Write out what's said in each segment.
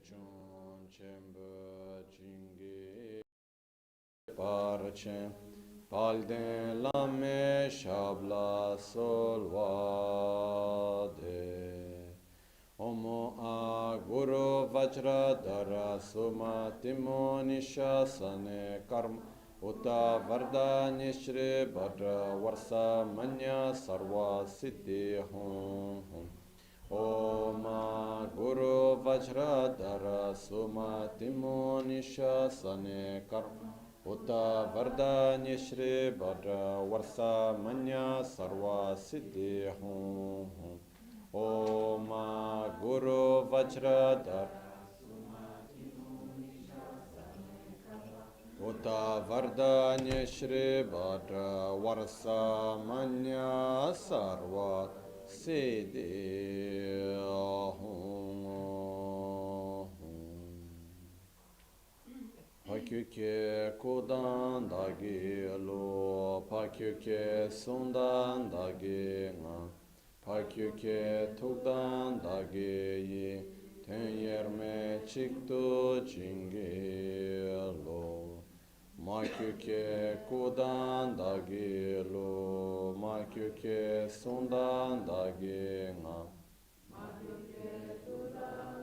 chon chenpo jingi parchen palden lame shabla solvade Omo a Guru Vajra Dara Suma Timo Nishasane Karma Uta Varda Nishri Bhadra Varsa Manya Sarva Siddhi Hum Hum Om a Guru Vajra Dara Suma Timo Nishasane Karma Uta Varda Nishri Bhadra Varsa Manya Sarva Siddhi Hum Hum Om Guru Vajradhar Uta Vardanya Shri Bhadra Varsa Manya Sarva Siddhi Pakyuke Kodan Dagi Lo Pakyuke Sundan Dagi Nga Pakyuke Tugdan Dagi Tenyerme Chikto Jingi Lo Makyuke Kodan Dagi Lo Makyuke Sundan Dagi Nga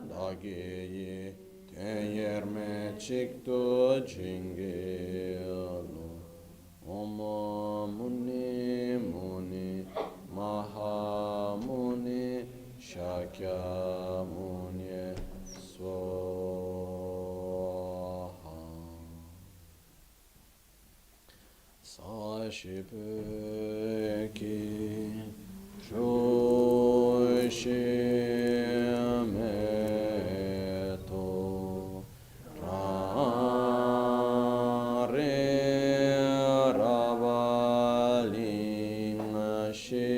Dagi Tenyerme Chikto Jingi Lo Om Muni Muni Mahamuni Shakya Muni Swaha Sashipeki Shoshimeto Rare Ravalingashi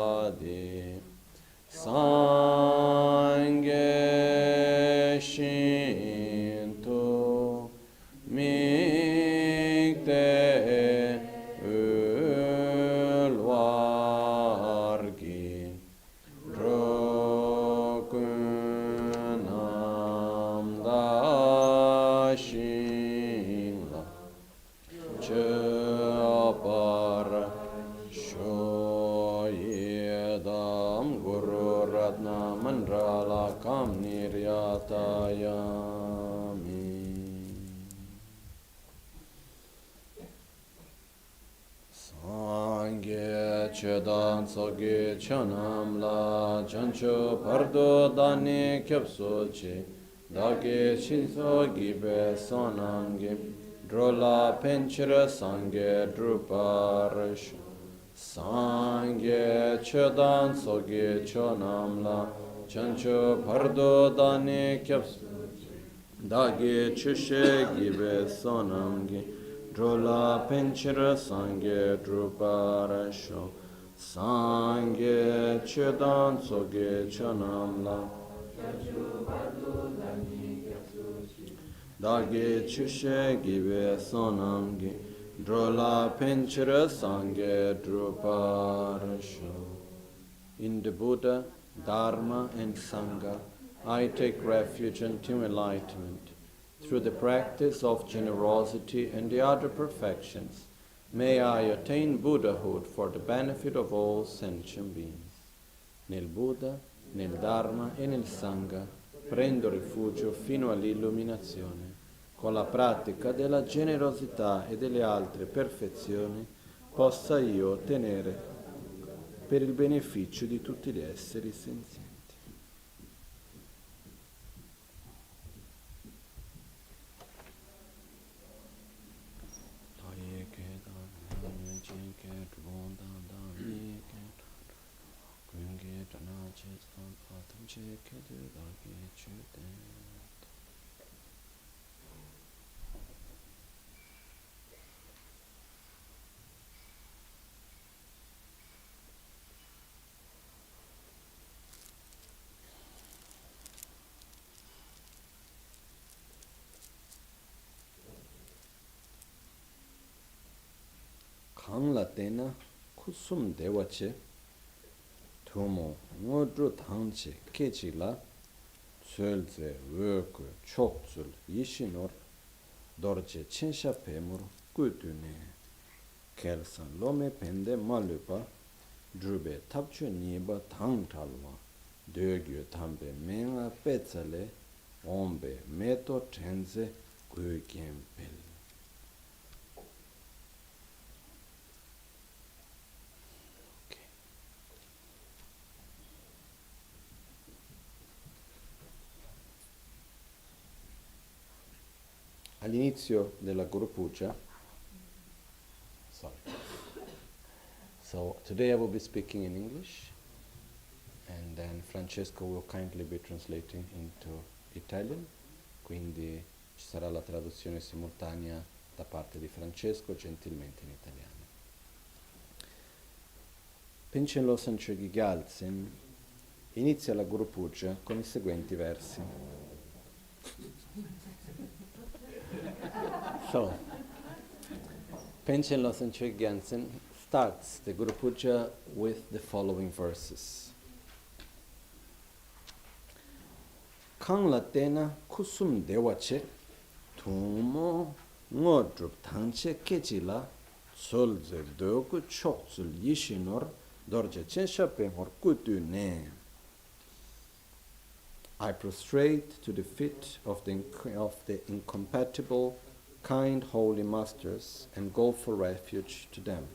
Nyendegempadi Sange Shinto Mikte Ulvargi Drokunam Dashingla Chapar Shoyedam Guru Ratna Mandrala Kam Niryatayami Sangye Chedan Soge Chanam La Chancho Pardo Dani Kyapsochi Dage Shinso Gibe Sonam Gib Drola Penchira Sangye Druparash Sangye Chedan Soge Chonam La Chancho Pardo Dani Kyapsochi Dage Chushe Gibe Sonam Gib Drola Penchira Sangye Druparasho Sangye Chedan Soge Chanamla Dage Chushe Gibe Sonamgi Drola Penchira Sangye Druparasho. In the Buddha, Dharma and Sangha, I take refuge until enlightenment. Through the practice of generosity and the other perfections, may I attain Buddhahood for the benefit of all sentient beings. Nel Buddha, nel Dharma e nel Sangha prendo rifugio fino all'illuminazione. Con la pratica della generosità e delle altre perfezioni possa io ottenere per il beneficio di tutti gli esseri senzienti. Kang la tena kusum dewache tumo ngodru tangche kechila tsulze wöku chokzul yishinor dorje chensha pemur kutune kelsan lome pende malupa drube tapchu niba tang talwa dögyu tambe menga petsale ombe meto tenze gugempel. All'inizio della Guru Puja, so today I will be speaking in English, and then Francesco will kindly be translating into Italian, quindi ci sarà la traduzione simultanea da parte di Francesco, gentilmente in italiano. Panchen Lobsang Chökyi Gyältsen inizia la Guru Puja con i seguenti versi. So, Panchen Lobsang Chökyi Gyältsen starts the Guru Puja with the following verses. Kang la tena kusum dewache tumo ngodrup tangche kechila solze doku chokzul yishinor dorje chenshape hor kutu ne. I prostrate to the feet of the incompatible, kind holy masters and go for refuge to them.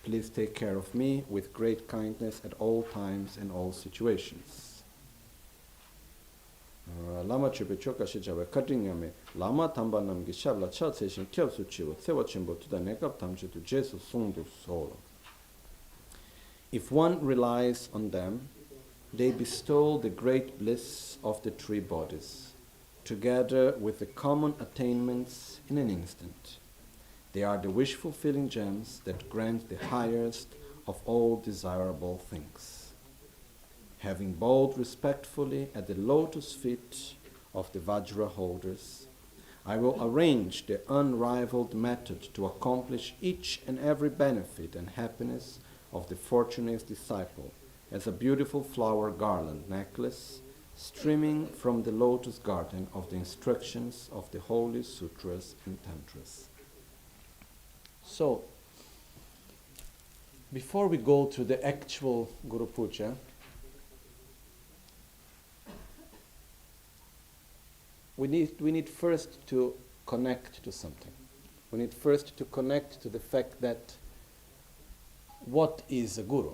Please take care of me with great kindness at all times and all situations. Lama Chupe Choka Shijawe Katingame Lama Tamba Namgi Shabla Cha Session Kyabsu Chiwo Tsewa Chimbo to the Nekap Tamche to Jesu Sundu Solo. If one relies on them, they bestow the great bliss of the three bodies, together with the common attainments in an instant. They are the wish-fulfilling gems that grant the highest of all desirable things. Having bowed respectfully at the lotus feet of the Vajra holders, I will arrange the unrivaled method to accomplish each and every benefit and happiness of the fortunate disciple as a beautiful flower garland necklace streaming from the lotus garden of the instructions of the holy sutras and tantras. So, before we go to the actual Guru Puja, we need first to connect to something. We need first to connect to the fact that what is a guru?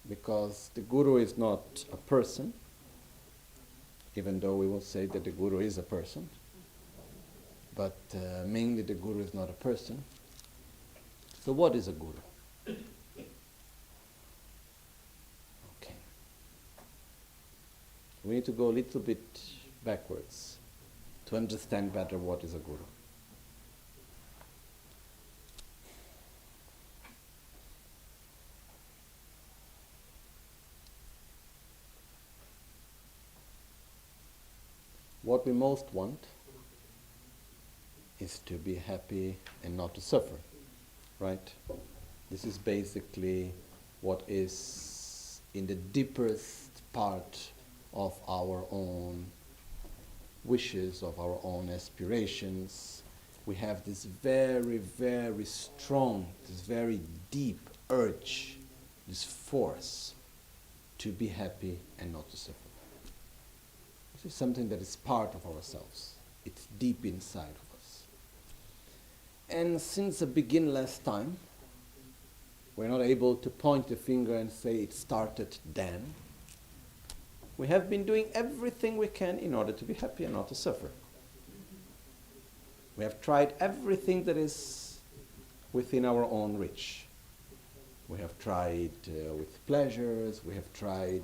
Because the guru is not a person, even though we will say that the guru is a person, but mainly the guru is not a person. So what is a guru? Okay. We need to go a little bit backwards to understand better what is a guru. What we most want is to be happy and not to suffer, right? This is basically what is in the deepest part of our own wishes, of our own aspirations. We have this very, very strong, this very deep urge, this force to be happy and not to suffer. This is something that is part of ourselves. It's deep inside of us. And since the beginningless time, we're not able to point the finger and say it started then. We have been doing everything we can in order to be happy and not to suffer. We have tried everything that is within our own reach. We have tried with pleasures, we have tried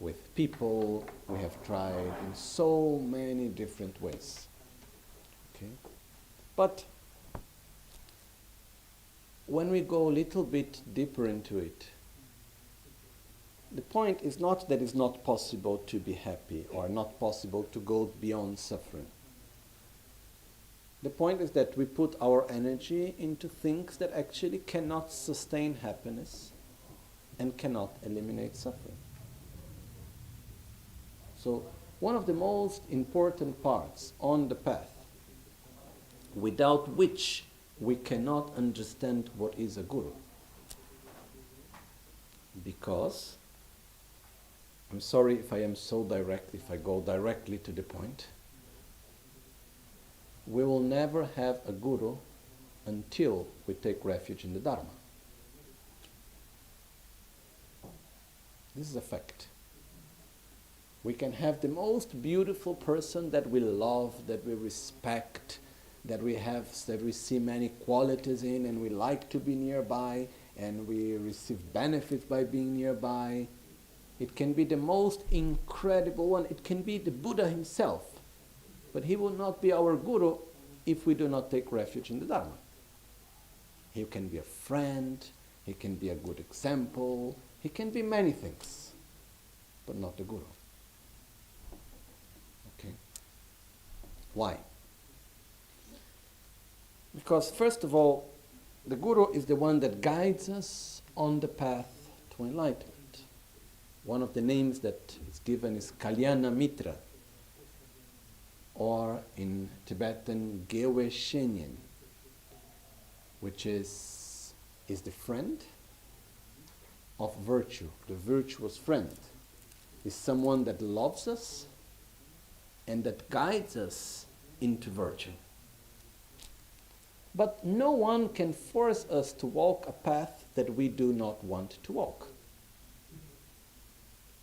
with people, we have tried in so many different ways. Okay? But when we go a little bit deeper into it, the point is not that it's not possible to be happy or not possible to go beyond suffering. The point is that we put our energy into things that actually cannot sustain happiness and cannot eliminate suffering. So one of the most important parts on the path, without which we cannot understand what is a guru. Because, I'm sorry if I am so direct, if I go directly to the point, we will never have a guru until we take refuge in the Dharma. This is a fact. We can have the most beautiful person that we love, that we respect, that we see many qualities in, and we like to be nearby, and we receive benefits by being nearby. It can be the most incredible one. It can be the Buddha himself. But he will not be our guru if we do not take refuge in the Dharma. He can be a friend, he can be a good example, he can be many things, but not the guru. Okay? Why? Because first of all, the guru is the one that guides us on the path to enlightenment. One of the names that is given is Kalyana Mitra, or in Tibetan, Gyältsen, which is the friend of virtue, the virtuous friend, is someone that loves us and that guides us into virtue. But no one can force us to walk a path that we do not want to walk.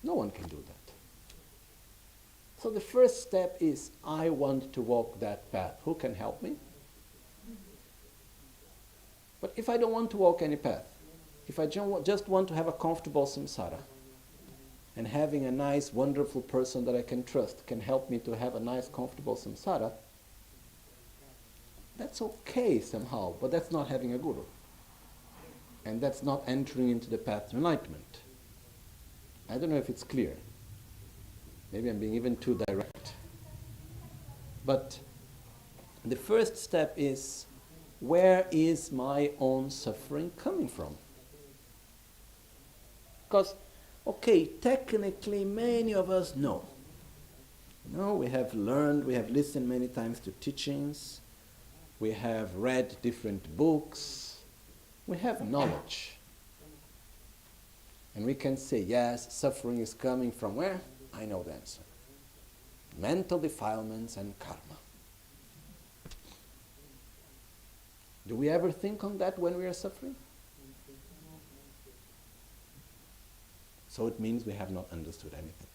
No one can do that. So the first step is, I want to walk that path. Who can help me? But if I don't want to walk any path, if I just want to have a comfortable samsara, and having a nice, wonderful person that I can trust can help me to have a nice, comfortable samsara, that's okay somehow, but that's not having a guru. And that's not entering into the path to enlightenment. I don't know if it's clear. Maybe I'm being even too direct. But the first step is, where is my own suffering coming from? Because, okay, technically many of us know. We have learned, we have listened many times to teachings, we have read different books, we have knowledge. And we can say, yes, suffering is coming from where? I know the answer. Mental defilements and karma. Do we ever think on that when we are suffering? So it means we have not understood anything.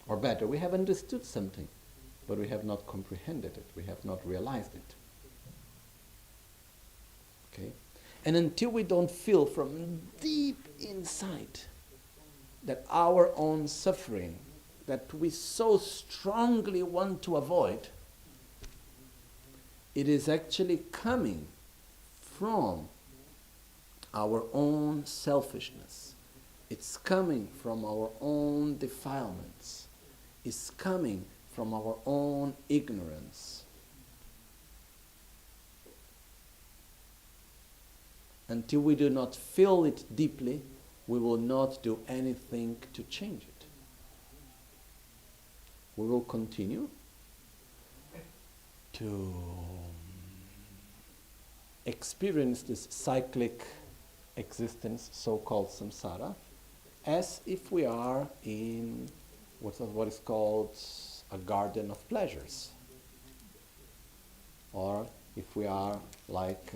Or better, we have understood something, but we have not comprehended it. We have not realized it. Okay? And until we don't feel from deep inside that our own suffering, that we so strongly want to avoid, it is actually coming from our own selfishness. It's coming from our own defilements. It's coming from our own ignorance. Until we do not feel it deeply, we will not do anything to change it. We will continue to experience this cyclic existence, so-called samsara, as if we are in what is called a garden of pleasures. Or if we are like,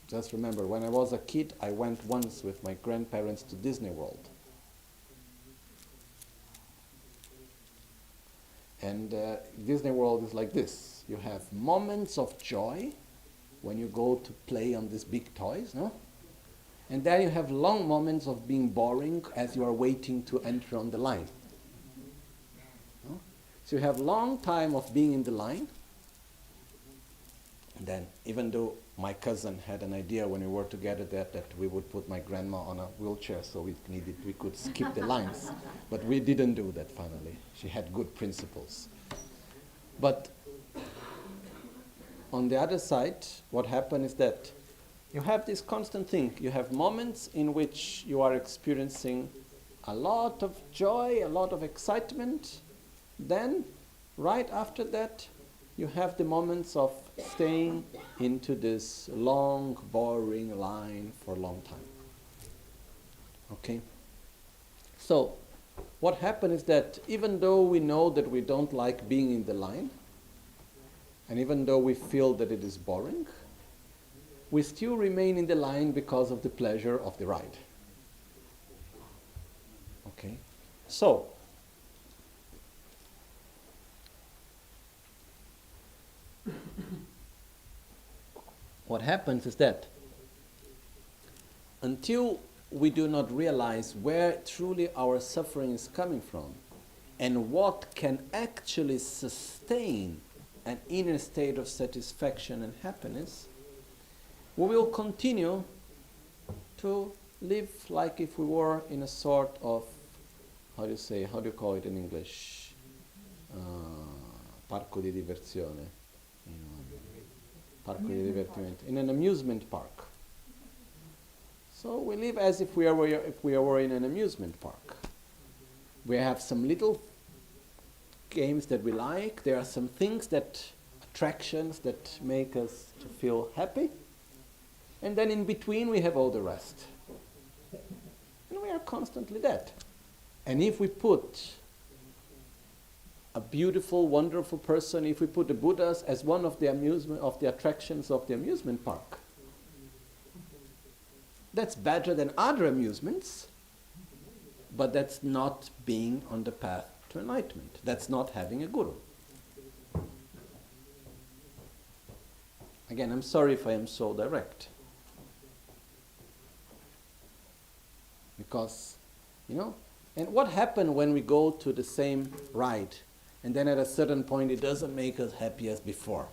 just remember, when I was a kid, I went once with my grandparents to Disney World. And Disney World is like this. You have moments of joy when you go to play on these big toys, no? And then you have long moments of being boring as you are waiting to enter on the line. No? So you have long time of being in the line. And then, even though my cousin had an idea when we were together that we would put my grandma on a wheelchair so we could skip the lines. But we didn't do that finally. She had good principles. But on the other side, what happens is that you have this constant thing. You have moments in which you are experiencing a lot of joy, a lot of excitement. Then, right after that, you have the moments of staying into this long, boring line for a long time. Okay? So, what happens is that even though we know that we don't like being in the line, and even though we feel that it is boring, we still remain in the line because of the pleasure of the ride. Okay? So, what happens is that until we do not realize where truly our suffering is coming from and what can actually sustain an inner state of satisfaction and happiness, we will continue to live like if we were in a sort of, how do you call it in English? Parco di diversione. Parco di divertimento. In an amusement park. So we live as if we were in an amusement park. We have some little games that we like. There are some things attractions that make us to feel happy. And then in between we have all the rest. And we are constantly that. And if we put a beautiful, wonderful person, if we put the Buddhas as one of the attractions of the amusement park, that's better than other amusements, but that's not being on the path to enlightenment. That's not having a guru. Again, I'm sorry if I am so direct. Because, and what happens when we go to the same ride and then at a certain point it doesn't make us happy as before?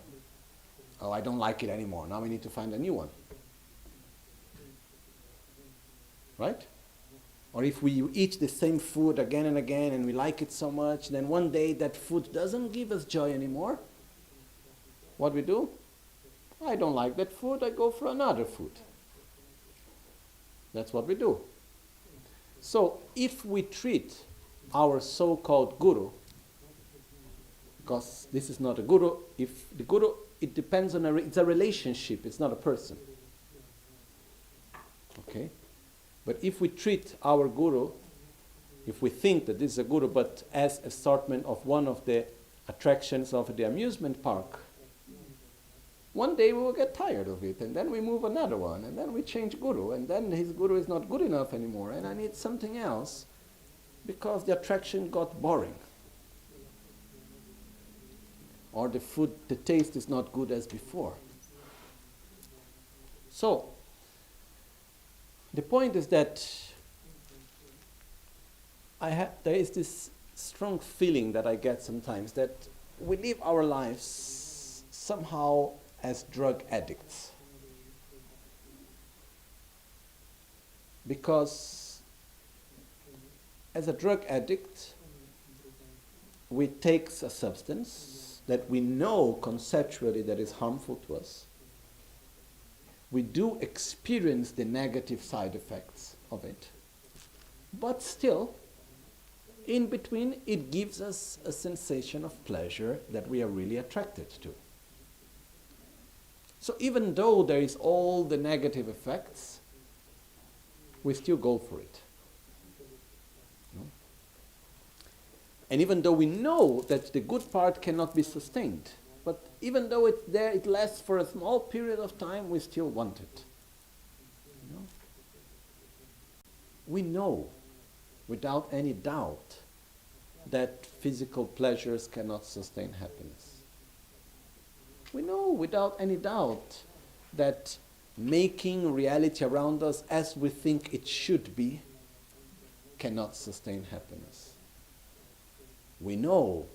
Oh, I don't like it anymore. Now we need to find a new one. Right? Or if we eat the same food again and again and we like it so much, then one day that food doesn't give us joy anymore. What we do? I don't like that food, I go for another food. That's what we do. So if we treat our so-called guru, because this is not a guru, if the guru, it depends on it's a relationship, it's not a person. Okay? But if we treat our guru, if we think that this is a guru, but as a assortment of one of the attractions of the amusement park, one day we will get tired of it, and then we move another one, and then we change guru, and then his guru is not good enough anymore, and I need something else, because the attraction got boring. Or the food, the taste is not good as before. So, the point is that there is this strong feeling that I get sometimes that we live our lives somehow as drug addicts. Because as a drug addict, we take a substance that we know conceptually that is harmful to us. We do experience the negative side effects of it. But still, in between, it gives us a sensation of pleasure that we are really attracted to. So even though there is all the negative effects, we still go for it. No? And even though we know that the good part cannot be sustained, but even though it's there, it lasts for a small period of time, we still want it. No? We know, without any doubt, that physical pleasures cannot sustain happiness. We know without any doubt that making reality around us as we think it should be cannot sustain happiness. We know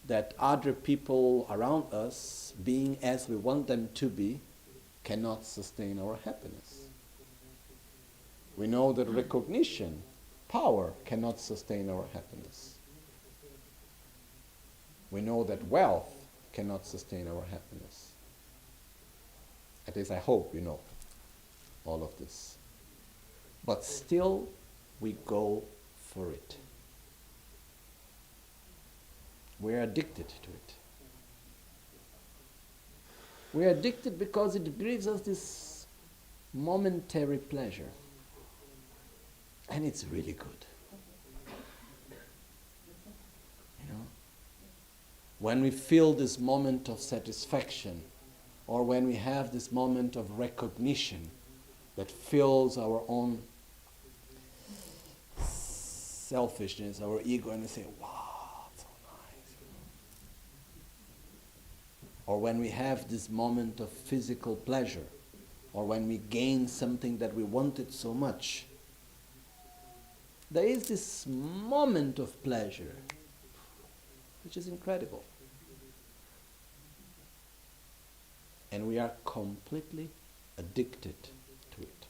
that other people around us, being as we want them to be, cannot sustain our happiness. We know that recognition, power, cannot sustain our happiness. We know that wealth cannot sustain our happiness. At least I hope you know all of this. But still, we go for it. We're addicted to it. We're addicted because it gives us this momentary pleasure. And it's really good. You know? When we feel this moment of satisfaction, or when we have this moment of recognition that fills our own selfishness, our ego, and we say, wow, so nice. Or when we have this moment of physical pleasure, or when we gain something that we wanted so much, there is this moment of pleasure, which is incredible. And we are completely addicted to it.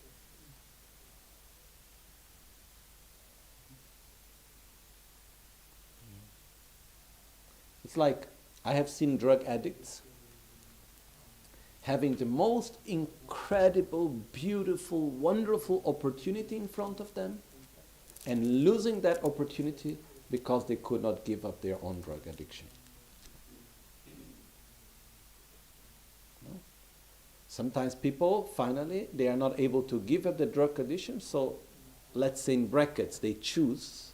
It's like I have seen drug addicts having the most incredible, beautiful, wonderful opportunity in front of them and losing that opportunity because they could not give up their own drug addiction. No? Sometimes people, finally, they are not able to give up the drug addiction, so let's say in brackets, they choose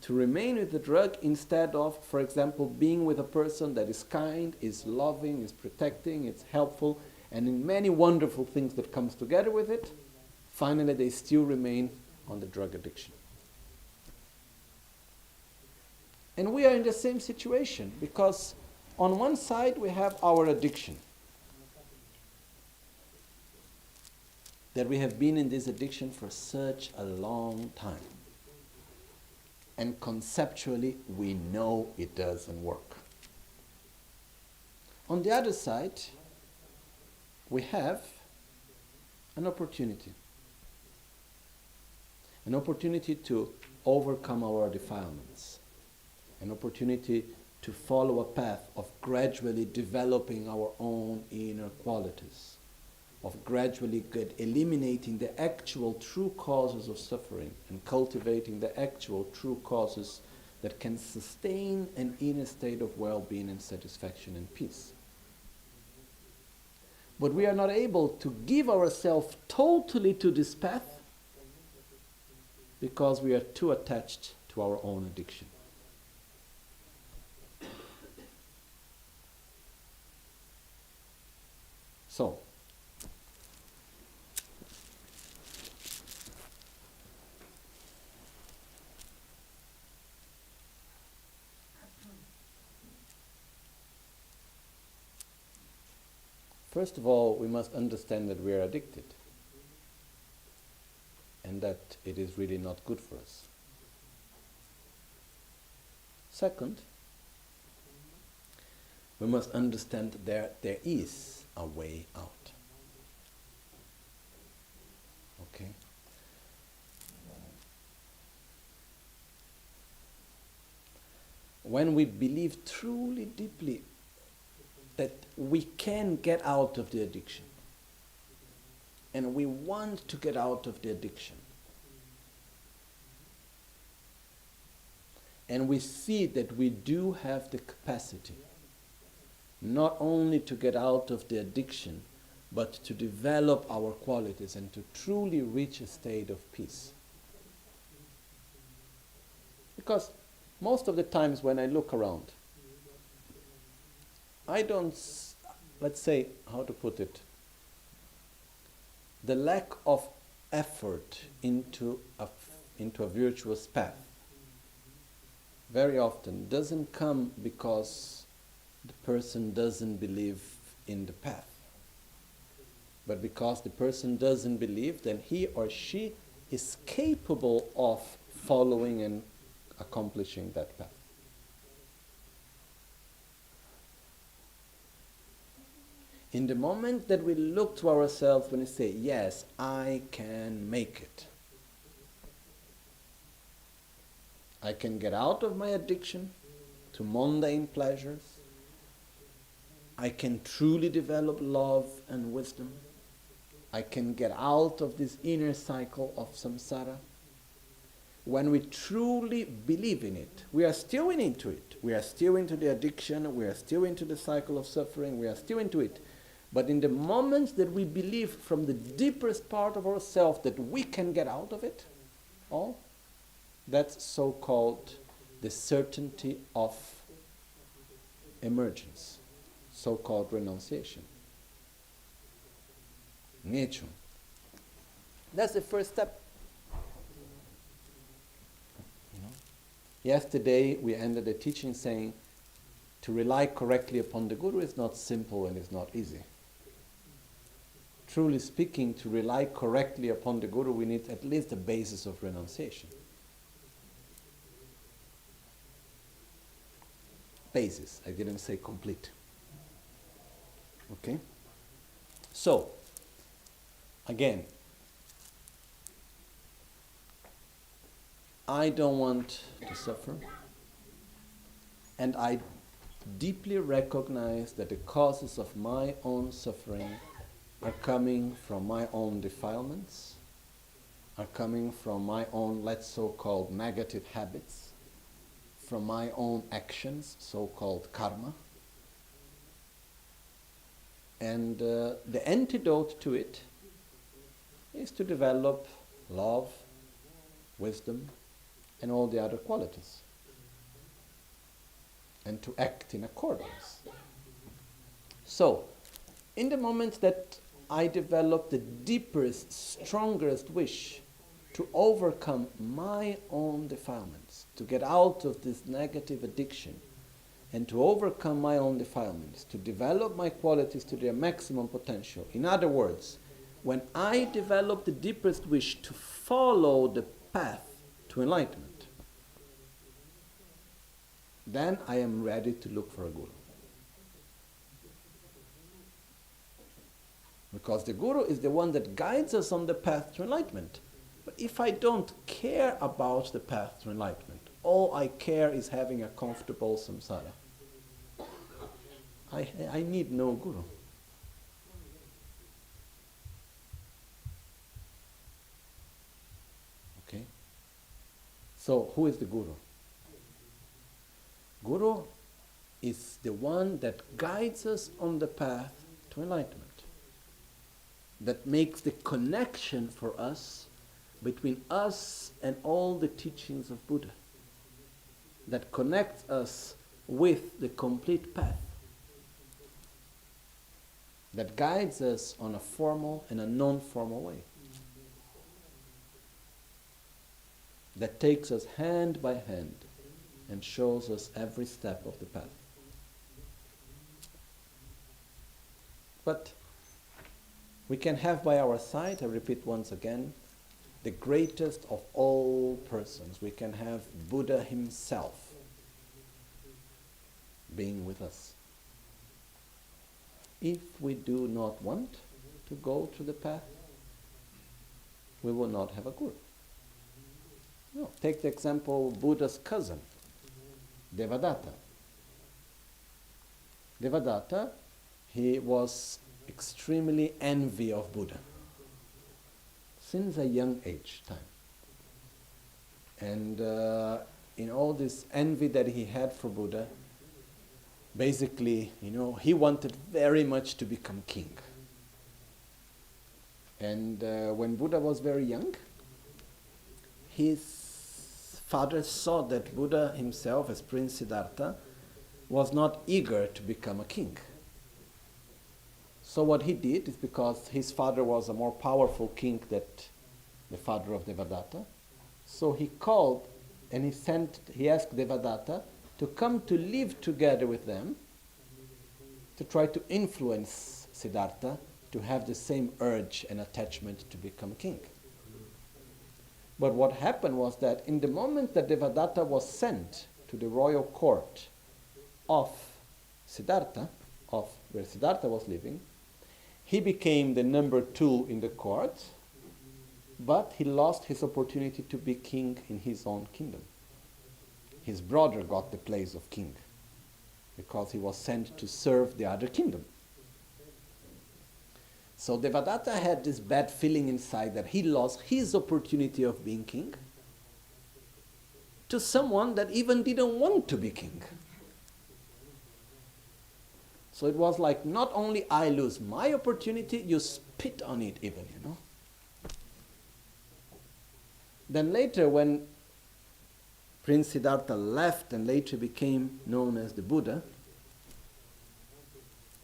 to remain with the drug instead of, for example, being with a person that is kind, is loving, is protecting, is helpful, and in many wonderful things that comes together with it, finally they still remain on the drug addiction. And we are in the same situation, because on one side we have our addiction, that we have been in this addiction for such a long time. And conceptually, we know it doesn't work. On the other side, we have an opportunity. An opportunity to overcome our defilements. An opportunity to follow a path of gradually developing our own inner qualities, of gradually eliminating the actual true causes of suffering and cultivating the actual true causes that can sustain an inner state of well-being and satisfaction and peace. But we are not able to give ourselves totally to this path because we are too attached to our own addiction. So, first of all, we must understand that we are addicted and that it is really not good for us. Second, we must understand that there is a way out. Okay? When we believe truly deeply that we can get out of the addiction, and we want to get out of the addiction, and we see that we do have the capacity not only to get out of the addiction, but to develop our qualities and to truly reach a state of peace. Because most of the times when I look around, I don't, let's say, how to put it, the lack of effort into a virtuous path very often doesn't come because the person doesn't believe in the path, but because the person doesn't believe that he or she is capable of following and accomplishing that path. In the moment that we look to ourselves when we say, yes, I can make it. I can get out of my addiction to mundane pleasures. I can truly develop love and wisdom. I can get out of this inner cycle of samsara. When we truly believe in it, we are still into it. We are still into the addiction, we are still into the cycle of suffering, we are still into it. But in the moments that we believe from the deepest part of ourselves that we can get out of it all, that's so-called the certainty of emergence, so-called renunciation. Nature. That's the first step. Yesterday we ended the teaching saying to rely correctly upon the Guru is not simple and is not easy. Truly speaking, to rely correctly upon the Guru, we need at least a basis of renunciation. Basis, I didn't say complete. Okay? So, again, I don't want to suffer, and I deeply recognize that the causes of my own suffering are coming from my own defilements, are coming from my own, let's so-called negative habits, from my own actions, so-called karma. And the antidote to it is to develop love, wisdom, and all the other qualities, and to act in accordance. So, in the moment that I develop the deepest, strongest wish to overcome my own defilements, to get out of this negative addiction, and to overcome my own defilements, to develop my qualities to their maximum potential. In other words, when I develop the deepest wish to follow the path to enlightenment, then I am ready to look for a Guru. Because the Guru is the one that guides us on the path to enlightenment. But if I don't care about the path to enlightenment, all I care is having a comfortable samsara, I need no Guru. Okay? So, who is the Guru? Guru is the one that guides us on the path to enlightenment, that makes the connection for us between us and all the teachings of Buddha, that connects us with the complete path, that guides us on a formal and a non-formal way, that takes us hand by hand and shows us every step of the path. But we can have by our side, I repeat once again, the greatest of all persons. We can have Buddha himself being with us. If we do not want to go to the path, we will not have a Guru. No. Take the example of Buddha's cousin, Devadatta. Devadatta, he was extremely envy of Buddha since a young age time. And in all this envy that he had for Buddha, basically, he wanted very much to become king. And when Buddha was very young, his father saw that Buddha himself, as Prince Siddhartha, was not eager to become a king. So what he did is, because his father was a more powerful king than the father of Devadatta, so he called and he asked Devadatta to come to live together with them, to try to influence Siddhartha to have the same urge and attachment to become king. But what happened was that in the moment that Devadatta was sent to the royal court of Siddhartha, of where Siddhartha was living, he became the number 2 in the court, but he lost his opportunity to be king in his own kingdom. His brother got the place of king. because he was sent to serve the other kingdom. So Devadatta had this bad feeling inside that he lost his opportunity of being king to someone that even didn't want to be king. So it was like, not only I lose my opportunity, you spit on it even, you know. Then later, when Prince Siddhartha left and later became known as the Buddha,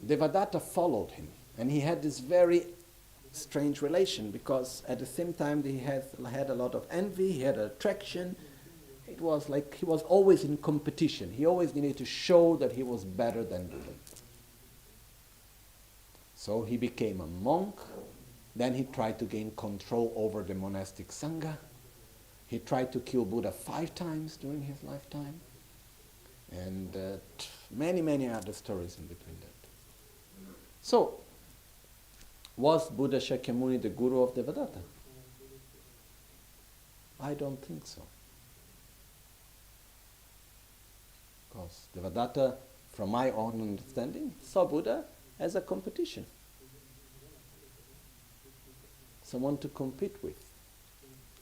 Devadatta followed him. And he had this very strange relation, because at the same time he had a lot of envy, he had attraction. It was like he was always in competition. He always needed to show that he was better than Buddha. So he became a monk. Then he tried to gain control over the monastic sangha. He tried to kill Buddha 5 times during his lifetime. And many, many other stories in between that. So, was Buddha Shakyamuni the guru of Devadatta? I don't think so. Because Devadatta, from my own understanding, saw Buddha as a competition. Someone to compete with,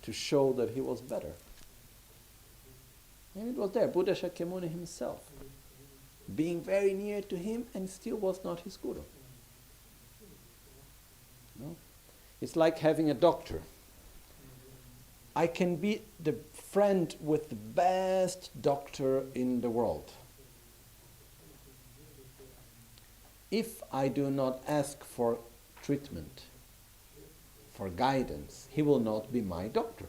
to show that he was better. And it was there, Buddha Shakyamuni himself, being very near to him and still was not his guru. No? It's like having a doctor. I can be the friend with the best doctor in the world. If I do not ask for treatment, for guidance, he will not be my doctor.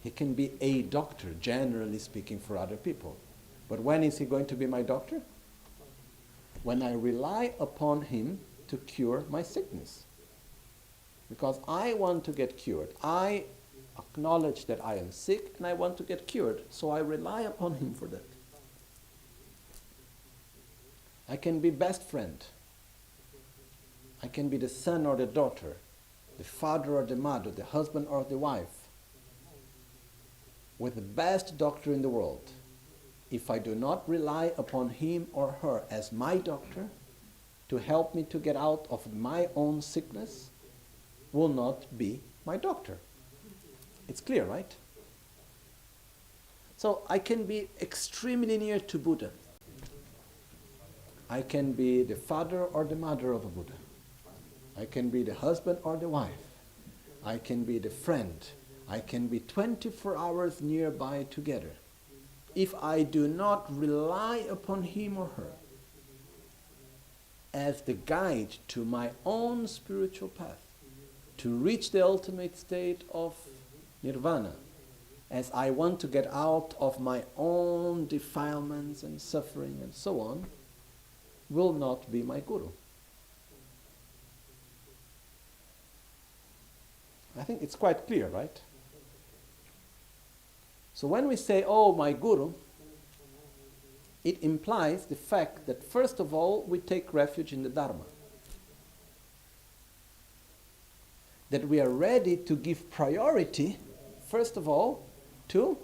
He can be a doctor, generally speaking, for other people. But when is he going to be my doctor? When I rely upon him to cure my sickness. Because I want to get cured. I acknowledge that I am sick and I want to get cured. So I rely upon him for that. I can be best friend. I can be the son or the daughter, the father or the mother, the husband or the wife, with the best doctor in the world. If I do not rely upon him or her as my doctor to help me to get out of my own sickness, will not be my doctor. It's clear, right? So I can be extremely near to Buddha. I can be the father or the mother of a Buddha. I can be the husband or the wife. I can be the friend. I can be 24 hours nearby together. If I do not rely upon him or her as the guide to my own spiritual path, to reach the ultimate state of nirvana, as I want to get out of my own defilements and suffering and so on, will not be my guru. I think it's quite clear, right? So when we say, oh, my guru, it implies the fact that first of all, we take refuge in the Dharma. That we are ready to give priority, first of all, to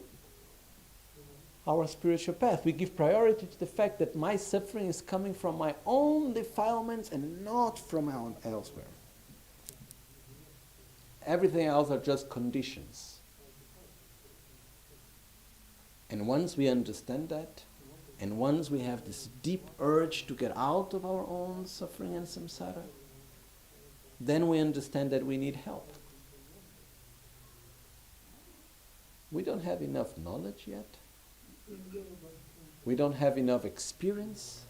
our spiritual path. We give priority to the fact that my suffering is coming from my own defilements and not from elsewhere. Everything else are just conditions. And once we understand that, and once we have this deep urge to get out of our own suffering and samsara, then we understand that we need help. We don't have enough knowledge yet. We don't have enough experience.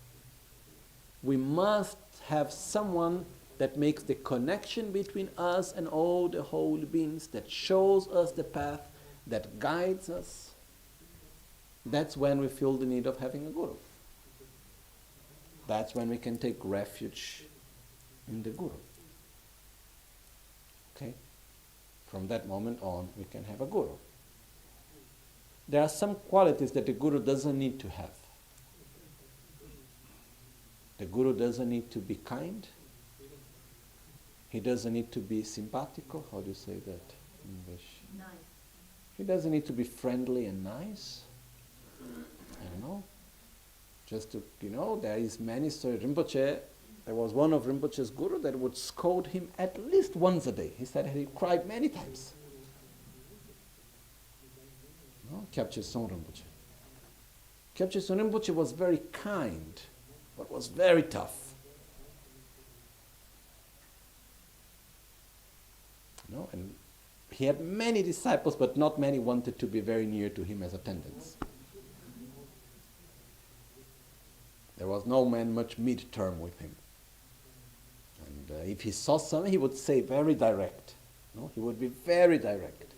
We must have someone that makes the connection between us and all the holy beings, that shows us the path, that guides us. That's when we feel the need of having a guru. That's when we can take refuge in the guru. Okay? From that moment on, we can have a guru. There are some qualities that the guru doesn't need to have. The guru doesn't need to be kind. He doesn't need to be simpatico. How do you say that in English? Nice. He doesn't need to be friendly and nice. I don't know. Just to, there is many stories. Rinpoche, there was one of Rinpoche's guru that would scold him at least once a day. He said he cried many times. Kyabche Son Rinpoche. Kyabche Son Rinpoche was very kind, but was very tough. And he had many disciples, but not many wanted to be very near to him as attendants. There was no man much mid-term with him. And if he saw something, he would say very direct. He would be very direct.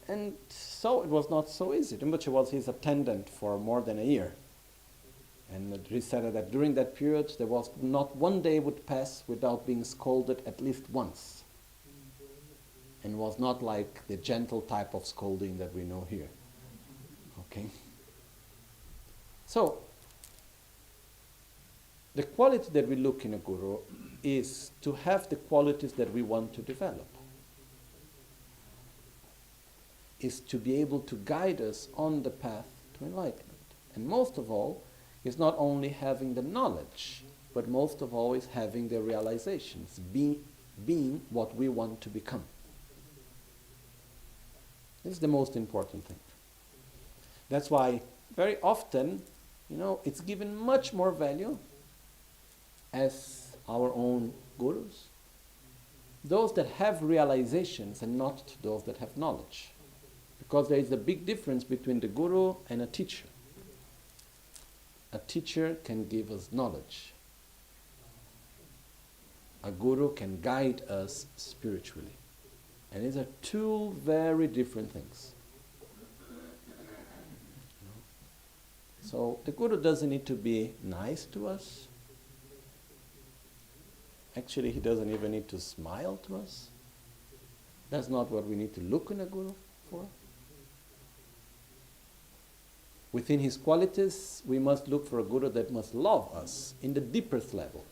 And so it was not so easy. Rinpoche was his attendant for more than a year. And he said that during that period, there was not one day would pass without being scolded at least once. And was not like the gentle type of scolding that we know here. Okay? So, the quality that we look in a guru is to have the qualities that we want to develop. Is to be able to guide us on the path to enlightenment. And most of all, is not only having the knowledge, but most of all is having the realizations, being what we want to become. This is the most important thing. That's why very often, it's given much more value as our own gurus. Those that have realizations and not those that have knowledge. Because there is a big difference between the guru and a teacher. A teacher can give us knowledge. A guru can guide us spiritually. And these are two very different things. So the guru doesn't need to be nice to us. Actually, he doesn't even need to smile to us. That's not what we need to look in a guru for. Within his qualities, we must look for a guru that must love us in the deepest level.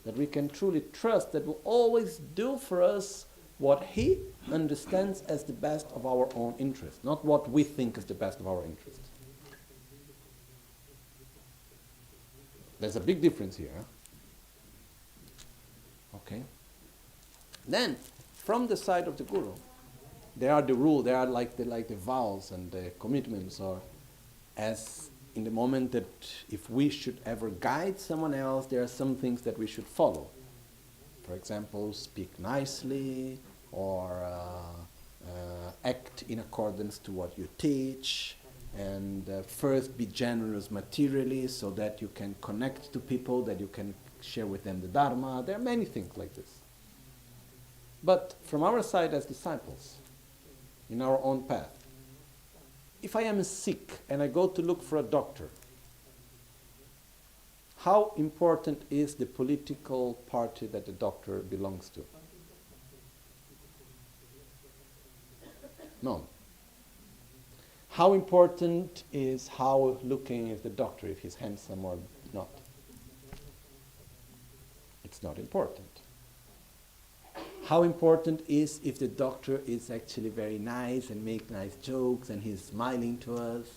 That we can truly trust that will always do for us what he understands as the best of our own interest, not what we think is the best of our interest. There's a big difference here. Okay? Then, from the side of the guru, there are the rules, there are like the vows and the commitments, or as in the moment that if we should ever guide someone else, there are some things that we should follow. For example, speak nicely, or act in accordance to what you teach, and first be generous materially so that you can connect to people, that you can share with them the Dharma. There are many things like this. But from our side as disciples, in our own path, if I am sick and I go to look for a doctor, how important is the political party that the doctor belongs to? No. How important is how looking is the doctor, if he's handsome or not? It's not important. How important is if the doctor is actually very nice and make nice jokes and he's smiling to us?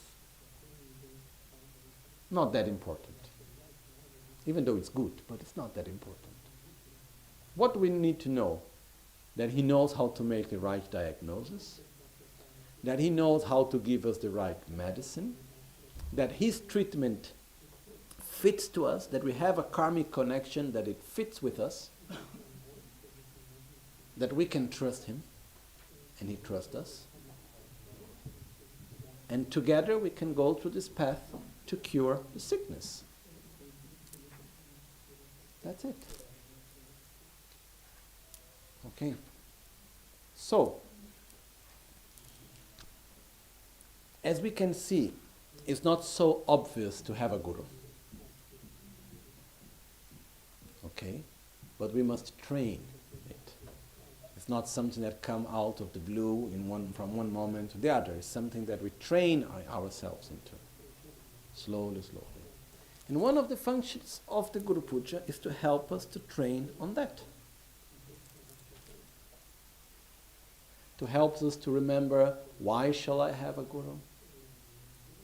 Not that important. Even though it's good, but it's not that important. What do we need to know? That he knows how to make the right diagnosis, that he knows how to give us the right medicine, that his treatment fits to us, that we have a karmic connection, that it fits with us, that we can trust him, and he trusts us. And together we can go through this path to cure the sickness. That's it. Okay. So, as we can see, it's not so obvious to have a guru. Okay? But we must train it. It's not something that comes out of the blue from one moment to the other. It's something that we train ourselves into. Slowly, slowly. And one of the functions of the Guru Puja is to help us to train on that. To help us to remember, why shall I have a guru?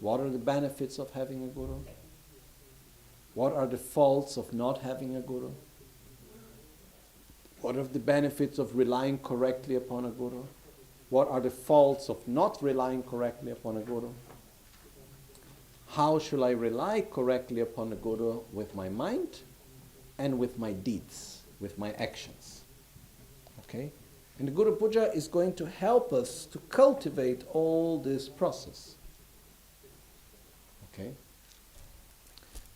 What are the benefits of having a guru? What are the faults of not having a guru? What are the benefits of relying correctly upon a guru? What are the faults of not relying correctly upon a guru? How shall I rely correctly upon a guru with my mind and with my deeds, with my actions? Okay? And the Guru Puja is going to help us to cultivate all this process. Okay?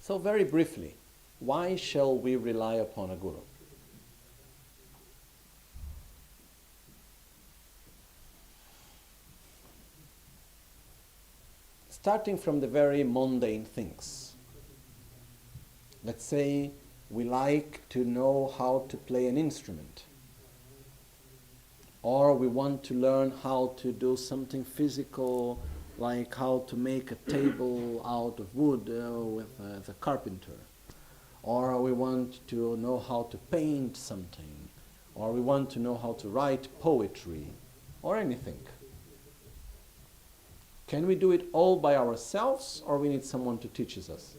So very briefly, why shall we rely upon a guru? Starting from the very mundane things. Let's say we like to know how to play an instrument. Or we want to learn how to do something physical, like how to make a table out of wood with the carpenter. Or we want to know how to paint something. Or we want to know how to write poetry. Or anything. Can we do it all by ourselves, or we need someone to teach us?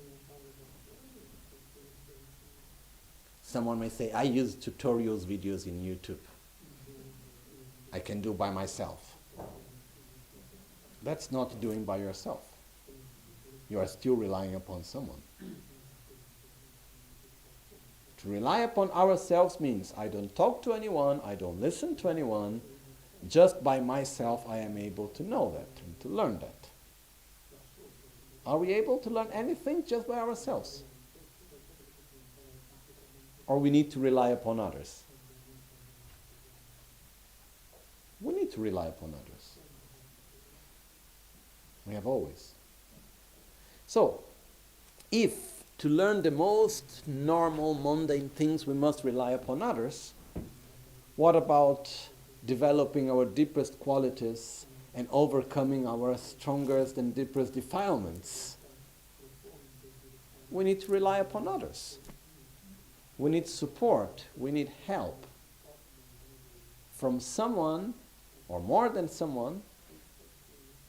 Someone may say, I use tutorials videos in YouTube. I can do by myself. That's not doing by yourself. You are still relying upon someone. To rely upon ourselves means I don't talk to anyone, I don't listen to anyone. Just by myself I am able to know that and to learn that. Are we able to learn anything just by ourselves? Or we need to rely upon others? We need to rely upon others. We have always. So, if to learn the most normal, mundane things we must rely upon others, what about developing our deepest qualities and overcoming our strongest and deepest defilements? We need to rely upon others. We need support. We need help from someone, or more than someone,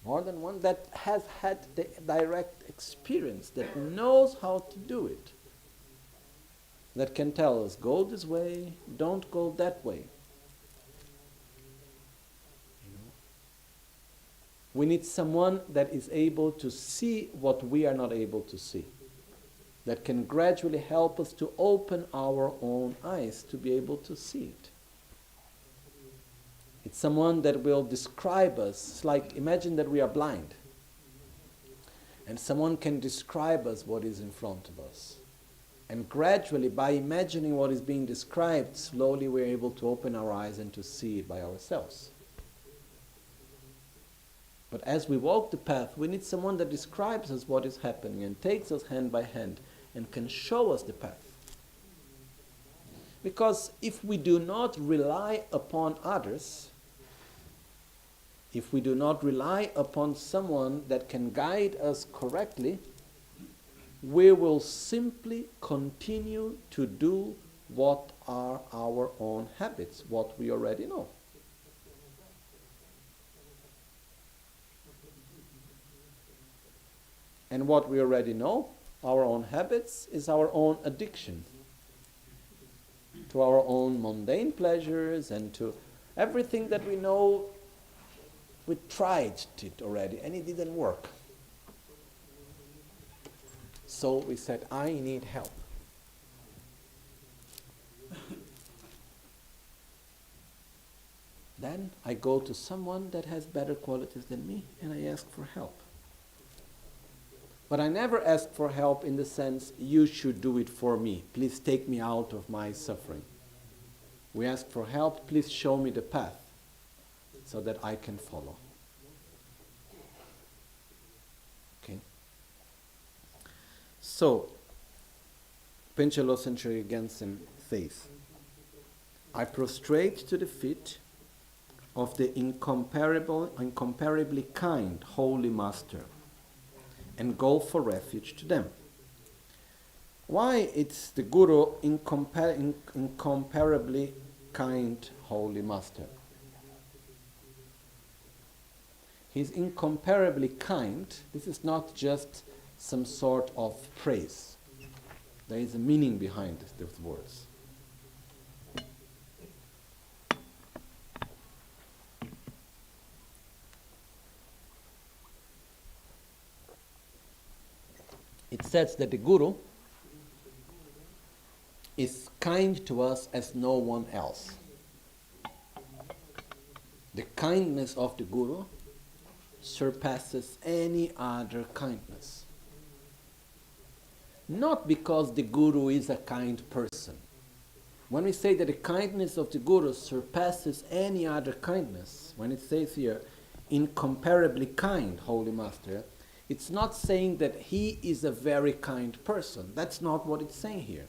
more than one, that has had the direct experience, that knows how to do it, that can tell us, go this way, don't go that way. We need someone that is able to see what we are not able to see, that can gradually help us to open our own eyes to be able to see it. It's someone that will describe us. It's like, imagine that we are blind, and someone can describe us what is in front of us. And gradually, by imagining what is being described, slowly we're able to open our eyes and to see it by ourselves. But as we walk the path, we need someone that describes us what is happening and takes us hand by hand and can show us the path. Because if we do not rely upon others, if we do not rely upon someone that can guide us correctly, we will simply continue to do what are our own habits, what we already know. And what we already know, our own habits, is our own addiction to our own mundane pleasures and to everything that we know. We tried it already and it didn't work. So we said, I need help. Then I go to someone that has better qualities than me and I ask for help. But I never ask for help in the sense, you should do it for me. Please take me out of my suffering. We ask for help, please show me the path so that I can follow. Okay? So, Panchen Gyältsen says, I prostrate to the feet of the incomparably kind Holy Master and go for refuge to them. Why it's the Guru incomparably kind Holy Master? He's incomparably kind. This is not just some sort of praise. There is a meaning behind those words. It says that the Guru is kind to us as no one else. The kindness of the Guru surpasses any other kindness. Not because the Guru is a kind person. When we say that the kindness of the Guru surpasses any other kindness, when it says here, incomparably kind, Holy Master, it's not saying that he is a very kind person. That's not what it's saying here.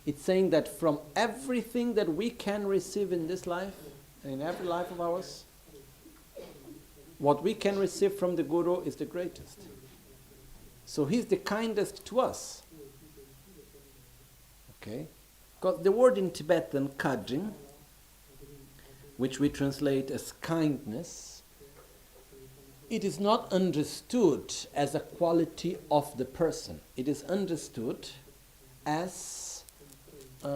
It's saying that from everything that we can receive in this life, and in every life of ours, what we can receive from the Guru is the greatest. So he's the kindest to us. Okay? Because the word in Tibetan, kajing, which we translate as kindness, it is not understood as a quality of the person. It is understood as, as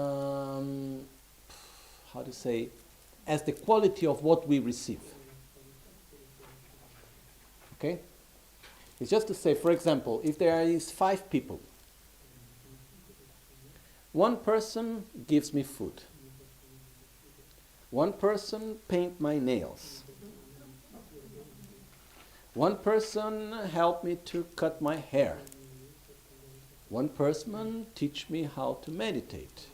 the quality of what we receive. Okay? It's just to say, for example, if there is 5 people, one person gives me food, one person paint my nails, one person help me to cut my hair, one person teach me how to meditate.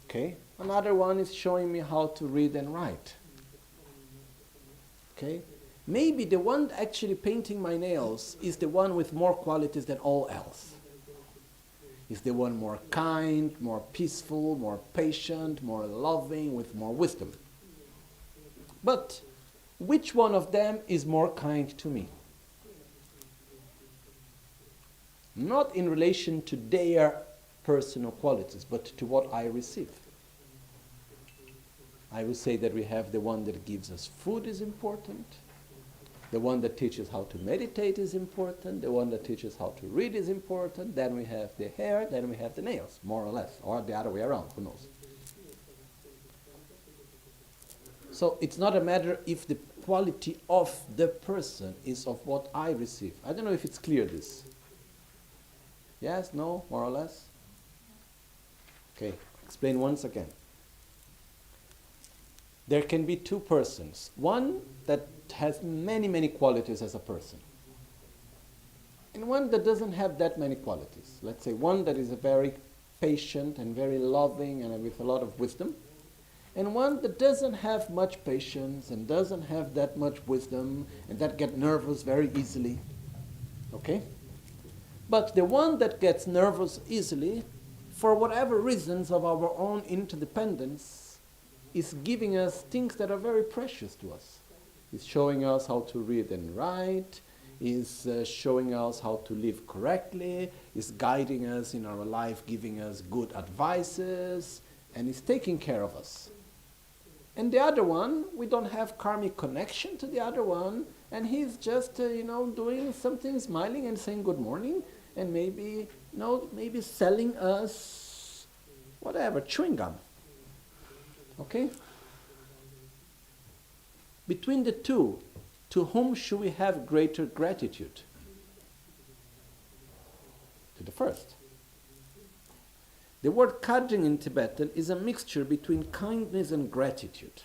Okay? Another one is showing me how to read and write. Okay? Maybe the one actually painting my nails is the one with more qualities than all else. Is the one more kind, more peaceful, more patient, more loving, with more wisdom. But which one of them is more kind to me? Not in relation to their personal qualities, but to what I receive. I would say that we have the one that gives us food is important. The one that teaches how to meditate is important. The one that teaches how to read is important. Then we have the hair, then we have the nails, more or less. Or the other way around, who knows. So it's not a matter if the quality of the person is of what I receive. I don't know if it's clear, this. Yes, no, more or less? Okay, explain once again. There can be 2 persons. One that has many, many qualities as a person. And one that doesn't have that many qualities. Let's say one that is a very patient and very loving and with a lot of wisdom. And one that doesn't have much patience and doesn't have that much wisdom and that gets nervous very easily. Okay? But the one that gets nervous easily, for whatever reasons of our own interdependence, is giving us things that are very precious to us. Is showing us how to read and write, is showing us how to live correctly, is guiding us in our life, giving us good advices, and is taking care of us. And the other one, we don't have karmic connection to the other one, and he's just, doing something, smiling and saying good morning, and maybe selling us, whatever, chewing gum. Okay? Between the 2, to whom should we have greater gratitude? To the first. The word kajing in Tibetan is a mixture between kindness and gratitude.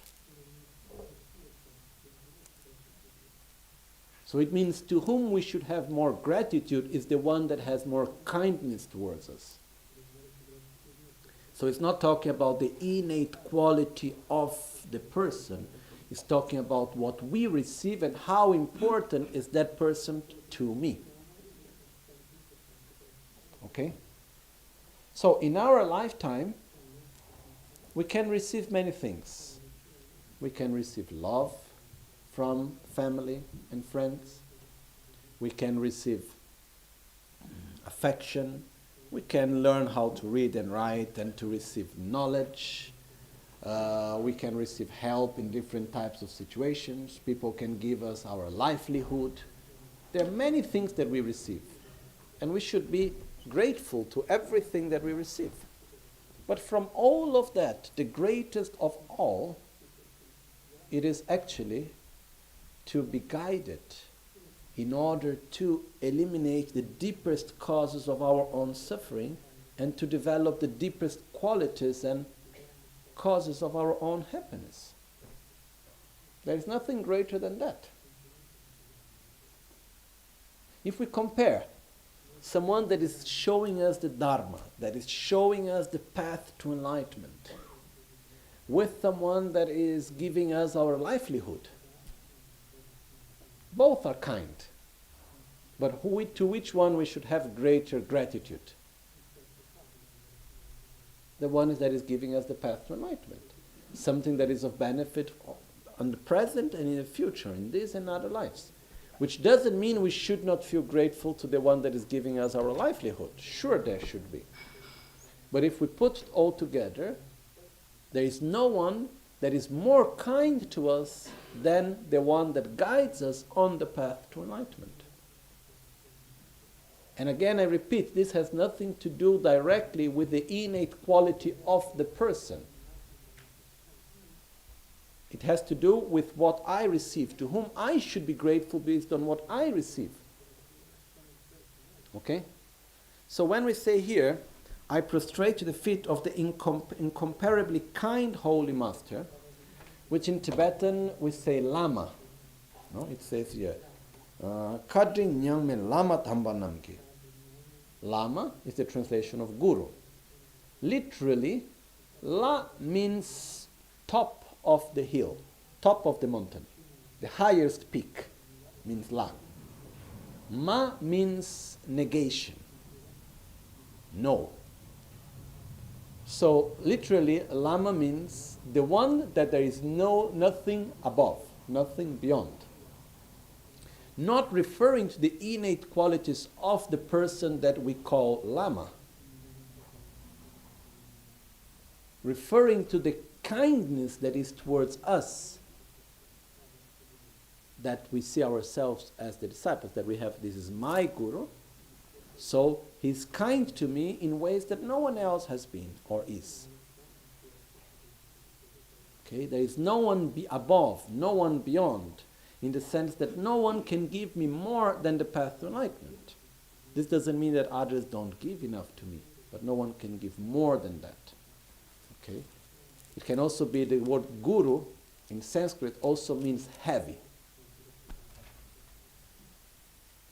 So it means to whom we should have more gratitude is the one that has more kindness towards us. So it's not talking about the innate quality of the person. It's talking about what we receive and how important is that person to me. Okay? So in our lifetime, we can receive many things. We can receive love from family and friends. We can receive affection. We can learn how to read and write and to receive knowledge. We can receive help in different types of situations. People can give us our livelihood. There are many things that we receive. And we should be grateful to everything that we receive. But from all of that, the greatest of all, it is actually to be guided in order to eliminate the deepest causes of our own suffering and to develop the deepest qualities and causes of our own happiness. There is nothing greater than that. If we compare someone that is showing us the Dharma, that is showing us the path to enlightenment, with someone that is giving us our livelihood, both are kind. But to which one we should have greater gratitude? The one that is giving us the path to enlightenment. Something that is of benefit in the present and in the future, in this and other lives. Which doesn't mean we should not feel grateful to the one that is giving us our livelihood. Sure, there should be. But if we put it all together, there is no one that is more kind to us than the one that guides us on the path to enlightenment. And again, I repeat, this has nothing to do directly with the innate quality of the person. It has to do with what I receive, to whom I should be grateful based on what I receive. Okay? So when we say here, I prostrate to the feet of the incomparably kind Holy Master, which in Tibetan we say Lama. No? It says here, Kadri Nyangme Lama Tamba Namki. Lama is the translation of Guru. Literally, La means top of the hill, top of the mountain. The highest peak means La. Ma means negation. No. So literally, Lama means the one that there is nothing above, nothing beyond. Not referring to the innate qualities of the person that we call Lama. Referring to the kindness that is towards us, that we see ourselves as the disciples, that we have, this is my Guru, so he's kind to me in ways that no one else has been or is. Okay, there is no one above, no one beyond, in the sense that no one can give me more than the path to enlightenment. This doesn't mean that others don't give enough to me, but no one can give more than that. Okay? It can also be the word guru in Sanskrit also means heavy.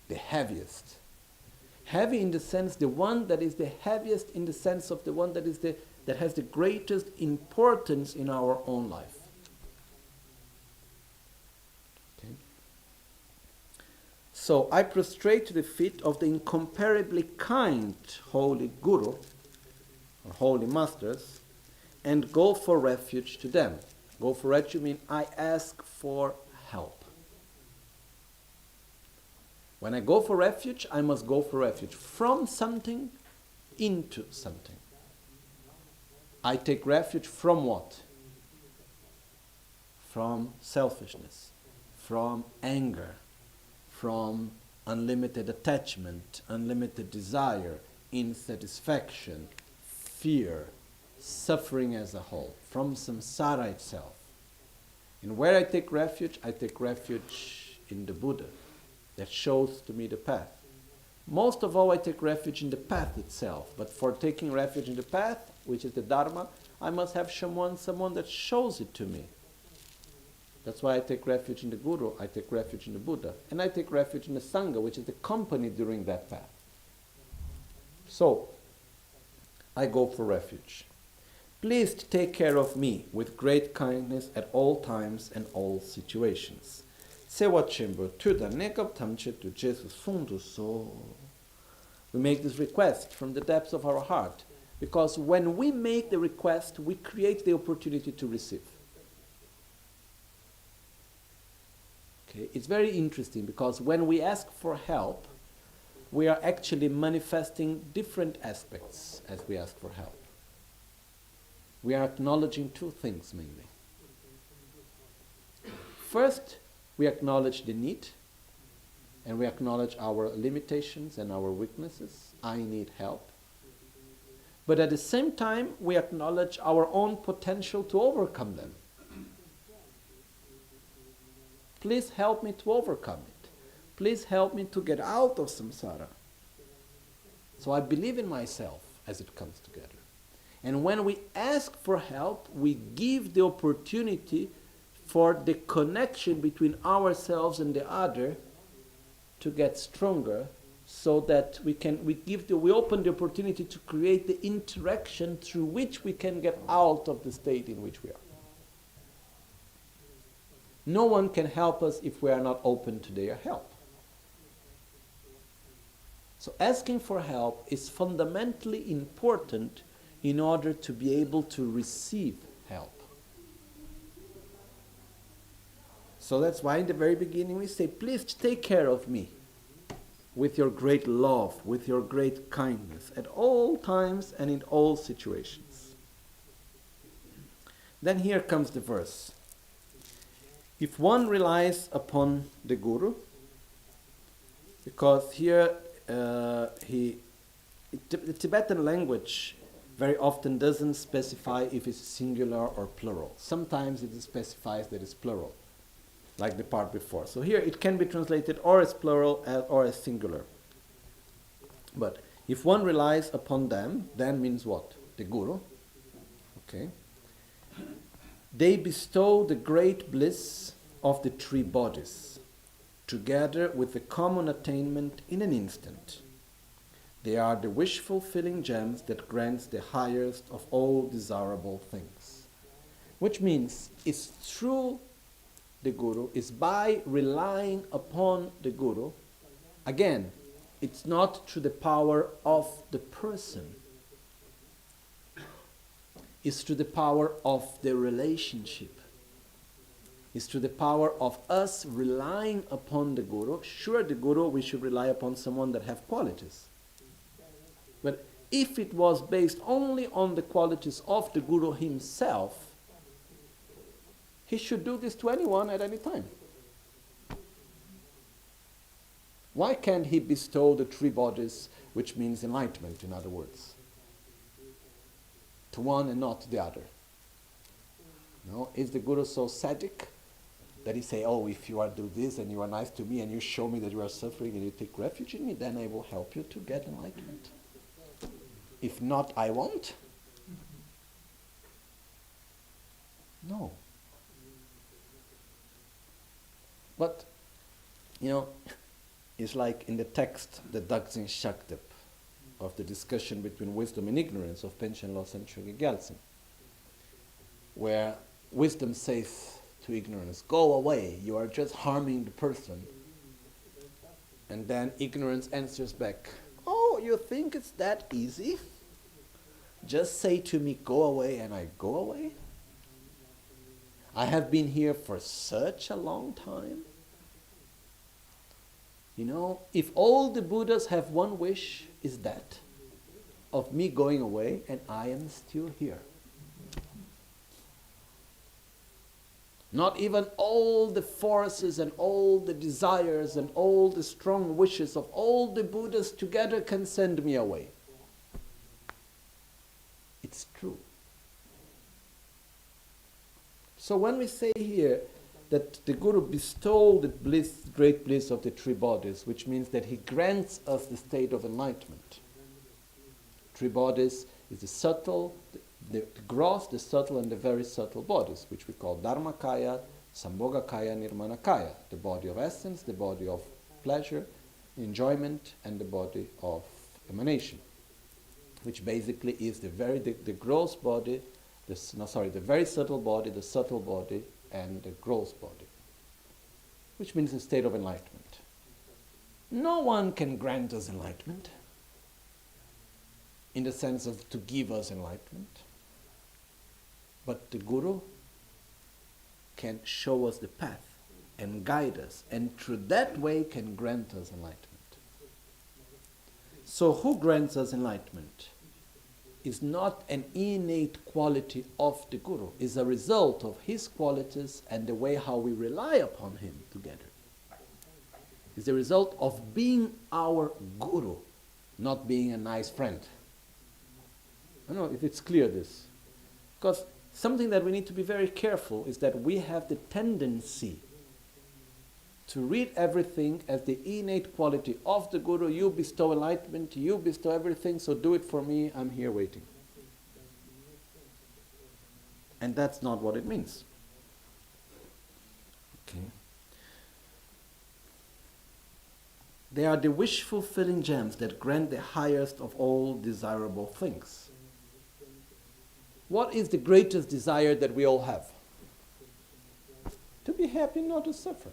The heaviest. Heavy in the sense, the one that is the heaviest in the sense of the one that is that has the greatest importance in our own life. Okay? So I prostrate to the feet of the incomparably kind Holy Guru, or Holy Masters, and go for refuge to them. Go for refuge means I ask for help. When I go for refuge, I must go for refuge from something into something. I take refuge from what? From selfishness, from anger, from unlimited attachment, unlimited desire, insatisfaction, fear, suffering as a whole, from samsara itself. And where I take refuge in the Buddha, that shows to me the path. Most of all, I take refuge in the path itself. But for taking refuge in the path, which is the Dharma, I must have someone that shows it to me. That's why I take refuge in the Guru, I take refuge in the Buddha, and I take refuge in the Sangha, which is the company during that path. So, I go for refuge. Please take care of me with great kindness at all times and all situations. We make this request from the depths of our heart, because when we make the request, we create the opportunity to receive. Okay? It's very interesting, because when we ask for help, we are actually manifesting different aspects as we ask for help. we are acknowledging two things mainly. First, we acknowledge the need, and we acknowledge our limitations and our weaknesses. I need help. But at the same time, we acknowledge our own potential to overcome them. Please help me to overcome it. Please help me to get out of samsara. So I believe in myself as it comes together. And when we ask for help, we give the opportunity for the connection between ourselves and the other to get stronger, so that we open the opportunity to create the interaction through which we can get out of the state in which we are. No one can help us if we are not open to their help. So asking for help is fundamentally important in order to be able to receive help. So that's why in the very beginning we say, please take care of me with your great love, with your great kindness, at all times and in all situations. Then here comes the verse. If one relies upon the Guru, because here the Tibetan language very often doesn't specify if it's singular or plural. Sometimes it specifies that it's plural, like the part before. So here it can be translated or as plural or as singular. But if one relies upon them, then means what? The Guru. Okay. They bestow the great bliss of the three bodies, together with the common attainment in an instant. They are the wish-fulfilling gems that grants the highest of all desirable things. Which means it's through the Guru, is by relying upon the Guru. Again, it's not through the power of the person. It's through the power of the relationship. It's through the power of us relying upon the Guru. Sure, the Guru, we should rely upon someone that have qualities. But if it was based only on the qualities of the Guru himself, he should do this to anyone at any time. Why can't he bestow the three bodies, which means enlightenment, in other words, to one and not to the other? No, is the Guru so sadic that he say, oh, if you are do this and you are nice to me and you show me that you are suffering and you take refuge in me, then I will help you to get enlightenment. If not, I won't. No. But, it's like in the text, the Dagzin Shakdep, of the discussion between wisdom and ignorance of Panchen, Lobsang, Chökyi, Gyältsen, where wisdom says to ignorance, go away, you are just harming the person. And then ignorance answers back, oh, you think it's that easy? Just say to me, go away, and I go away? I have been here for such a long time. If all the Buddhas have one wish, is that of me going away, and I am still here. Not even all the forces and all the desires and all the strong wishes of all the Buddhas together can send me away. It's true. So when we say here that the Guru bestowed the great bliss of the three bodies, which means that he grants us the state of enlightenment. Three bodies is the subtle, the gross, the subtle, and the very subtle bodies, which we call Dharmakaya, Sambhogakaya, Nirmanakaya, the body of essence, the body of pleasure, enjoyment, and the body of emanation, which basically is the gross body, the very subtle body, the subtle body, and the gross body, which means the state of enlightenment. No one can grant us enlightenment in the sense of to give us enlightenment, but the Guru can show us the path and guide us, and through that way can grant us enlightenment. So who grants us enlightenment? is not an innate quality of the Guru, is a result of his qualities and the way how we rely upon him together. It's the result of being our Guru, not being a nice friend. I don't know if it's clear this. Because something that we need to be very careful is that we have the tendency to read everything as the innate quality of the Guru. You bestow enlightenment, you bestow everything, so do it for me, I'm here waiting. And that's not what it means. Okay. They are the wish-fulfilling gems that grant the highest of all desirable things. What is the greatest desire that we all have? To be happy, not to suffer.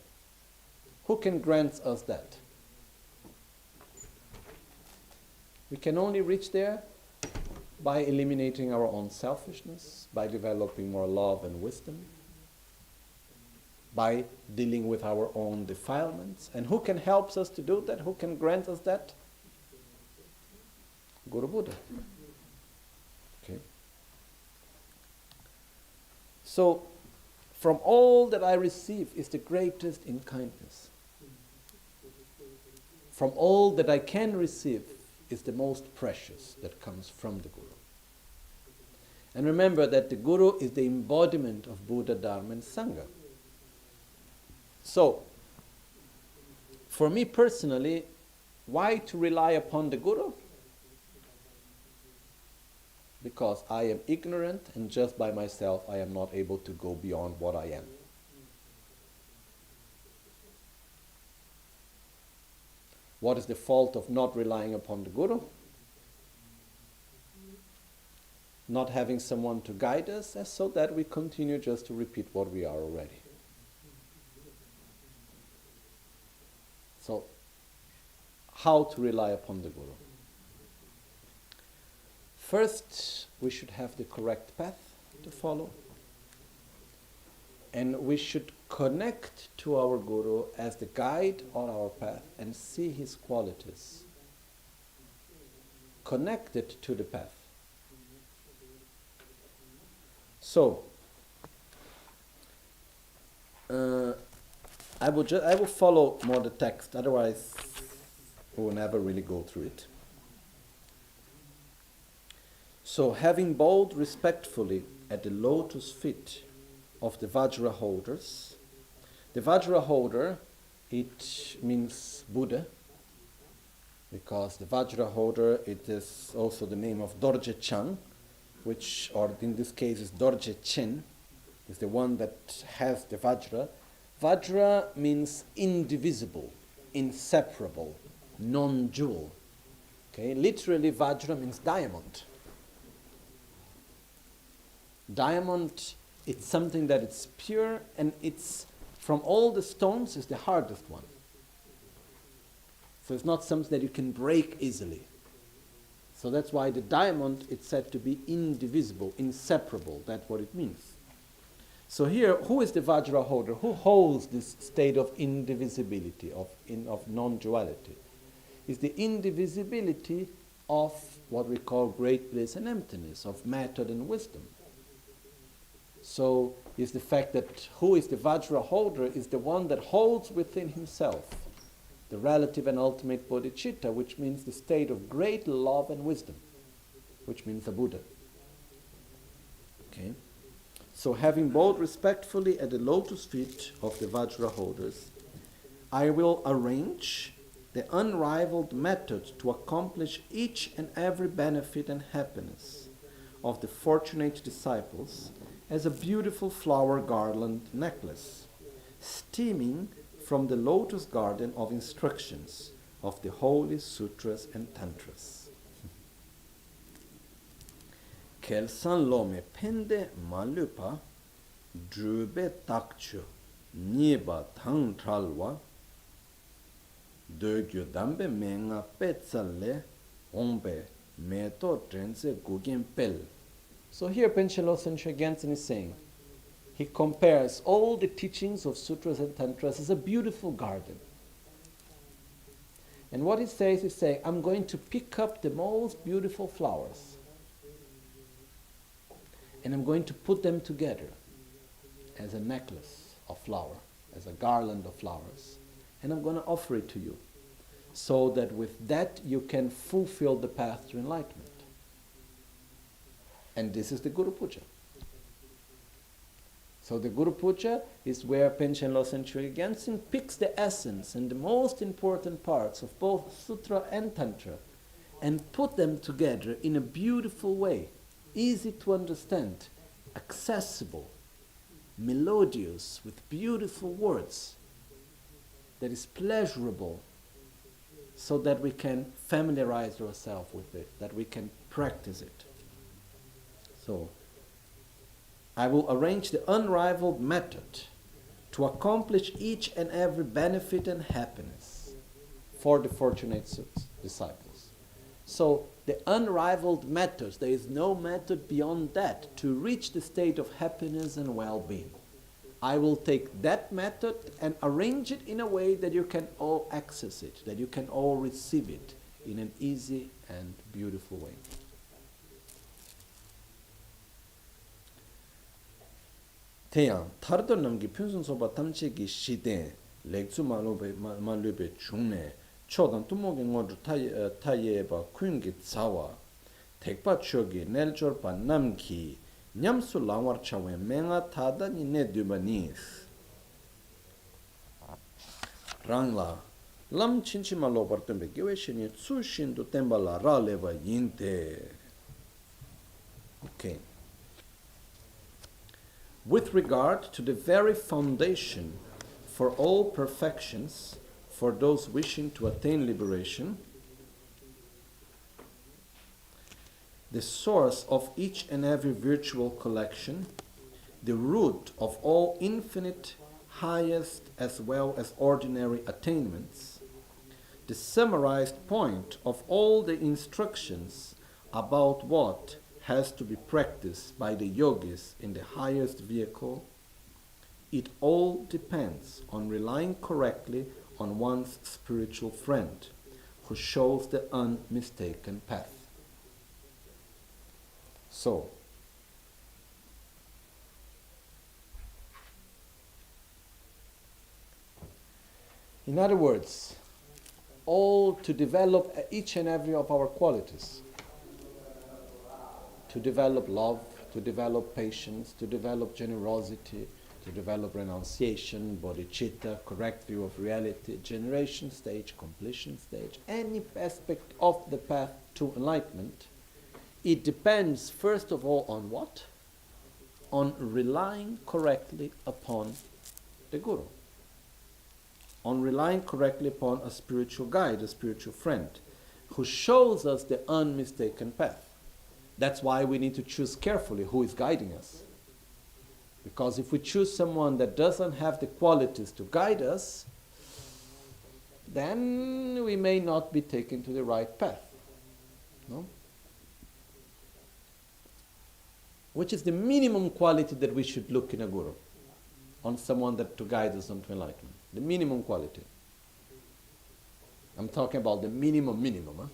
Who can grant us that? We can only reach there by eliminating our own selfishness, by developing more love and wisdom, by dealing with our own defilements. And who can help us to do that? Who can grant us that? Guru Buddha. Okay. So, from all that I receive is the greatest in kindness. From all that I can receive is the most precious that comes from the Guru. And remember that the Guru is the embodiment of Buddha, Dharma and Sangha. So, for me personally, why to rely upon the Guru? Because I am ignorant and just by myself I am not able to go beyond what I am. What is the fault of not relying upon the Guru? Not having someone to guide us, and so that we continue just to repeat what we are already. So, how to rely upon the Guru? First, we should have the correct path to follow. And we should connect to our Guru as the guide on our path and see his qualities connected to the path. So, I will follow more the text, otherwise we will never really go through it. So, having bowed respectfully at the lotus feet of the Vajra holders. The Vajra holder, it means Buddha, because the Vajra holder, it is also the name of Dorje Chang, which, or in this case is Dorje Chen, is the one that has the Vajra. Vajra means indivisible, inseparable, non-dual. Okay, literally Vajra means diamond. Diamond, it's something that it's pure, and it's from all the stones is the hardest one. So it's not something that you can break easily. So that's why the diamond, it's said to be indivisible, inseparable. That's what it means. So here, who is the Vajra holder? Who holds this state of indivisibility, of non-duality? It's the indivisibility of what we call great bliss and emptiness, of matter and wisdom. So is the fact that who is the Vajra holder is the one that holds within himself the relative and ultimate bodhicitta, which means the state of great love and wisdom, which means a Buddha. Okay? So having bowed respectfully at the lotus feet of the Vajra holders, I will arrange the unrivaled method to accomplish each and every benefit and happiness of the fortunate disciples as a beautiful flower garland necklace, steaming from the lotus garden of instructions of the holy sutras and tantras. Gyältsen lome pende malupa drube takchu niba thang tralwa dögyo dambe menga petsalle ombe meto trense gugen pel. So here Panchen Gyältsen is saying, he compares all the teachings of sutras and tantras as a beautiful garden. And what he says is saying, I'm going to pick up the most beautiful flowers and I'm going to put them together as a necklace of flower, as a garland of flowers, and I'm going to offer it to you, so that with that you can fulfill the path to enlightenment. And this is the Guru Puja. So the Guru Puja is where Panchen Losang Gyältsen picks the essence and the most important parts of both Sutra and Tantra and put them together in a beautiful way, easy to understand, accessible, melodious, with beautiful words, that is pleasurable, so that we can familiarize ourselves with it, that we can practice it. So, I will arrange the unrivaled method to accomplish each and every benefit and happiness for the fortunate disciples. So, the unrivaled methods, there is no method beyond that to reach the state of happiness and well-being. I will take that method and arrange it in a way that you can all access it, that you can all receive it in an easy and beautiful way. Teyang, tardo namgi pyunsun soba tamchegi shiden, lekzu malube chungne, chodan tumogi ngodru tayeba kungi tsawa, tekpa chogi neljorpa namki, nyamsu langwar chawe menga tada ni ne dubanis. Rangla, lam chinchi malobar tumbe gewe shini tsu shindu temba la ra leba yinte. Okay. With regard to the very foundation for all perfections, for those wishing to attain liberation, the source of each and every virtual collection, the root of all infinite, highest as well as ordinary attainments, the summarized point of all the instructions about what has to be practiced by the yogis in the highest vehicle, it all depends on relying correctly on one's spiritual friend, who shows the unmistaken path. So, in other words, all to develop each and every of our qualities, to develop love, to develop patience, to develop generosity, to develop renunciation, bodhicitta, correct view of reality, generation stage, completion stage, any aspect of the path to enlightenment, it depends first of all on what? On relying correctly upon the Guru. On relying correctly upon a spiritual guide, a spiritual friend, who shows us the unmistaken path. That's why we need to choose carefully who is guiding us. Because if we choose someone that doesn't have the qualities to guide us, then we may not be taken to the right path. No? Which is the minimum quality that we should look in a guru, on someone that to guide us into enlightenment. The minimum quality. I'm talking about the minimum. Huh?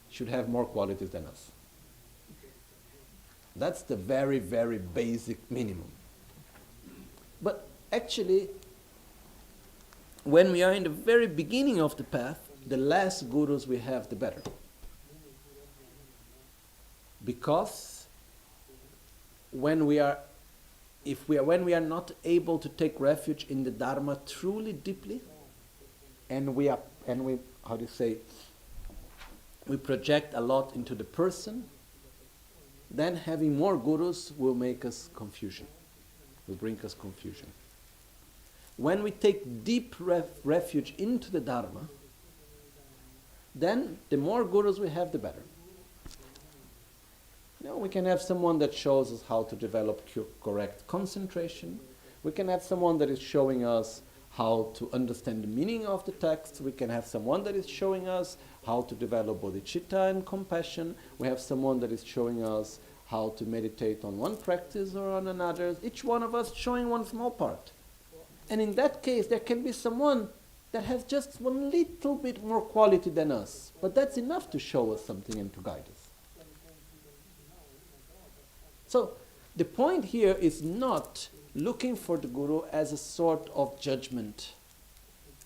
Should have more qualities than us. That's the very, very basic minimum. But actually, when we are in the very beginning of the path, the less gurus we have, the better. Because when we are not able to take refuge in the Dharma truly deeply, and we project a lot into the person, then having more gurus will make us confusion, will bring us confusion. When we take deep refuge into the Dharma, then the more gurus we have, the better. We can have someone that shows us how to develop correct concentration. We can have someone that is showing us how to understand the meaning of the text. We can have someone that is showing us how to develop bodhicitta and compassion. We have someone that is showing us how to meditate on one practice or on another. Each one of us showing one small part. And in that case, there can be someone that has just one little bit more quality than us. But that's enough to show us something and to guide us. So the point here is not looking for the Guru as a sort of judgment.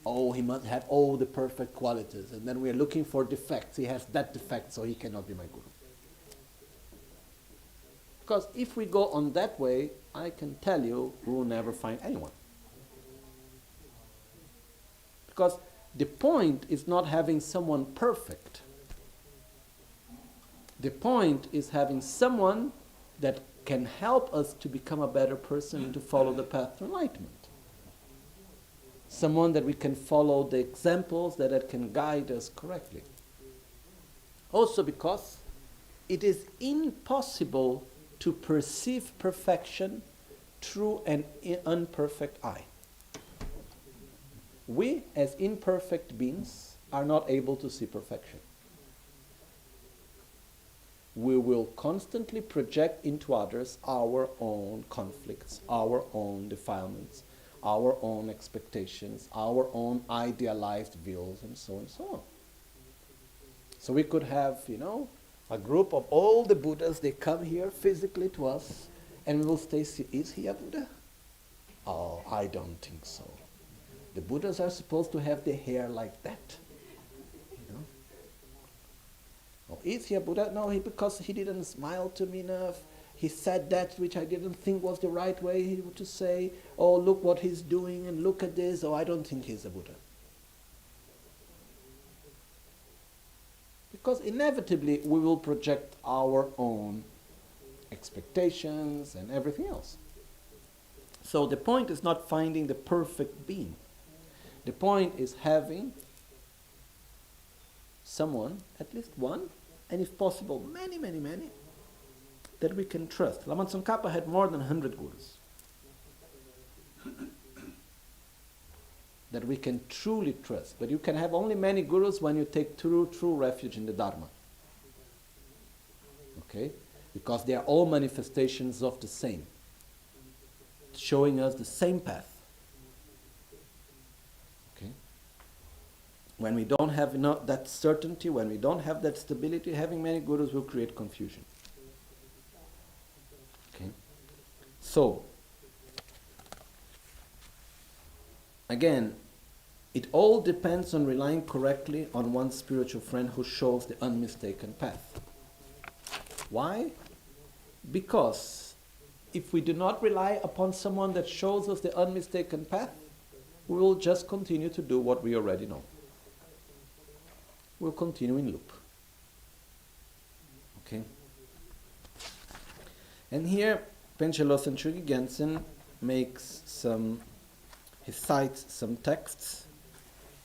Oh, he must have all the perfect qualities. And then we are looking for defects. He has that defect, so he cannot be my Guru. Because if we go on that way, I can tell you, we will never find anyone. Because the point is not having someone perfect. The point is having someone that can help us to become a better person and to follow the path to enlightenment. Someone that we can follow the examples that can guide us correctly. Also because it is impossible to perceive perfection through an imperfect eye. We, as imperfect beings, are not able to see perfection. We will constantly project into others our own conflicts, our own defilements, our own expectations, our own idealized views, and so on and so on. So we could have, a group of all the Buddhas, they come here physically to us, and we will say, is he a Buddha? Oh, I don't think so. The Buddhas are supposed to have their hair like that. Oh, is he a Buddha? No, because he didn't smile to me enough. He said that which I didn't think was the right way to say. Oh, look what he's doing and look at this. Oh, I don't think he's a Buddha. Because inevitably we will project our own expectations and everything else. So the point is not finding the perfect being. The point is having someone, at least one, and if possible, many, many, many, that we can trust. Lama Tsongkhapa had more than 100 gurus. That we can truly trust. But you can have only many gurus when you take true refuge in the Dharma. Okay? Because they are all manifestations of the same, showing us the same path. Okay? When we don't have that certainty, when we don't have that stability, having many gurus will create confusion. Okay? So, again, it all depends on relying correctly on one's spiritual friend who shows the unmistaken path. Why? Because if we do not rely upon someone that shows us the unmistaken path, we will just continue to do what we already know. We'll continue in loop. Okay? And here, Panchen Losang Chökyi Gyältsen he cites some texts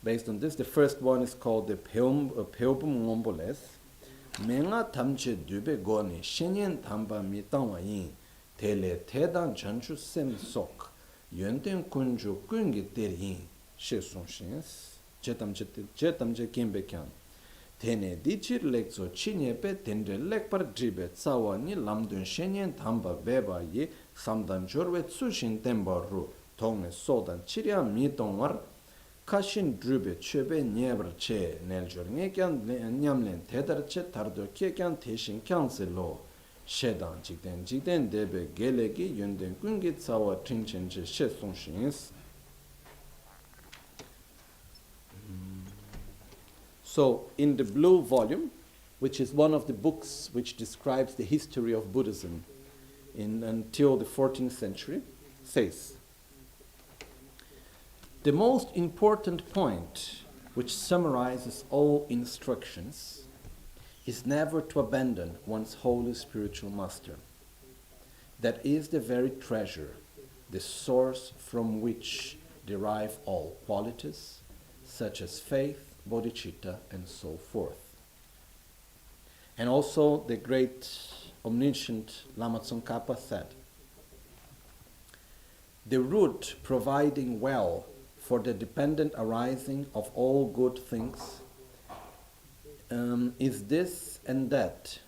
based on this. The first one is called the Peobum Ngomboles. Menga tamche dube goni shenyen tamba mi tangwa yin tele tedan chanchu sem sok yönden kunju kungi ter yin she song shins chetamche kimbe kyan tene dichir lekzo chinyepe tendre lekpar dribe tsawa ni lamdun shenyen tamba beba yi samdan jorwe tsushin temba ru tongne sodan chirya mi tongwar kashin drube chöbe nyebar che neljor nge kyan nyamlen tedar che tardo ke kyan teshin kyan se lo shedan jikden debe gelegi yönden kungi tsawa trinchen che she song shins. So in the blue volume, which is one of the books which describes the history of Buddhism until the 14th century, says, the most important point which summarizes all instructions is never to abandon one's holy spiritual master. That is the very treasure, the source from which derive all qualities, such as faith, bodhicitta, and so forth. And also the great omniscient Lama Tsongkhapa said, the root providing well for the dependent arising of all good things is this and that,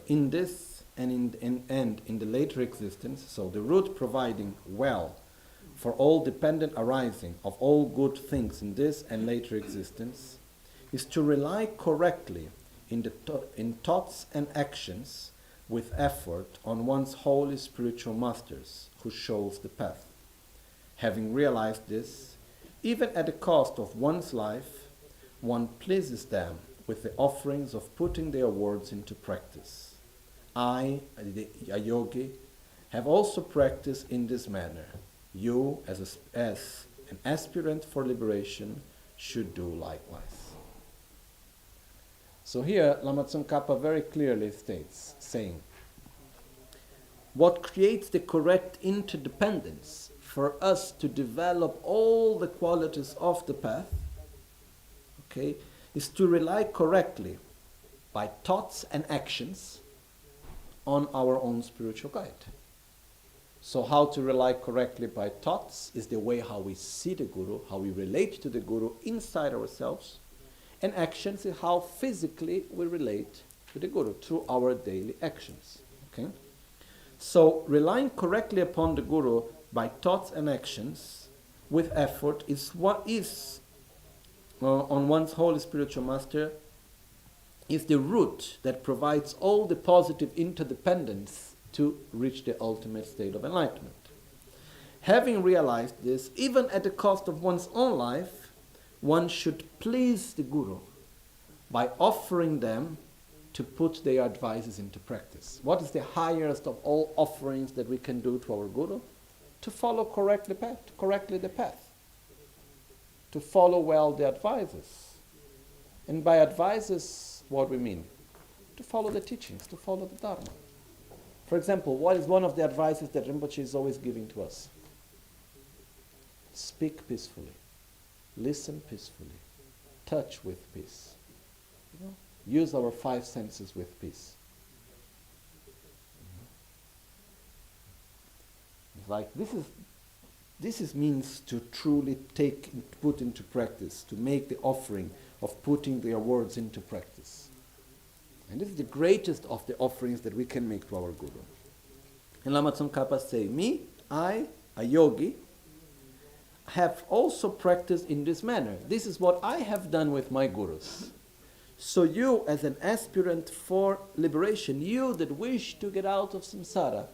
in this and in the later existence. So the root providing well for all dependent arising of all good things in this and later existence is to rely correctly in thoughts and actions with effort on one's holy spiritual masters who shows the path. Having realized this, even at the cost of one's life, one pleases them with the offerings of putting their words into practice. I, a yogi, have also practiced in this manner. You, as an aspirant for liberation, should do likewise. So here, Lama Tsongkhapa very clearly states, saying, what creates the correct interdependence for us to develop all the qualities of the path, okay, is to rely correctly by thoughts and actions on our own spiritual guide. So how to rely correctly by thoughts is the way how we see the Guru, how we relate to the Guru inside ourselves, and actions is how physically we relate to the Guru through our daily actions. Okay? So relying correctly upon the Guru by thoughts and actions with effort is what is on one's holy spiritual master is the root that provides all the positive interdependence to reach the ultimate state of enlightenment. Having realized this, even at the cost of one's own life, one should please the Guru by offering them to put their advices into practice. What is the highest of all offerings that we can do to our Guru? To follow correctly the path. To follow well the advices. And by advices, what we mean? To follow the teachings, to follow the Dharma. For example, what is one of the advices that Rinpoche is always giving to us? Speak peacefully. Listen peacefully. Touch with peace. You know? Use our five senses with peace. It's like this is means to truly put into practice, to make the offering of putting their words into practice. And this is the greatest of the offerings that we can make to our Guru. And Lama Tsongkhapa say, me, I, a yogi, have also practiced in this manner. This is what I have done with my Gurus. So you, as an aspirant for liberation, you that wish to get out of samsara,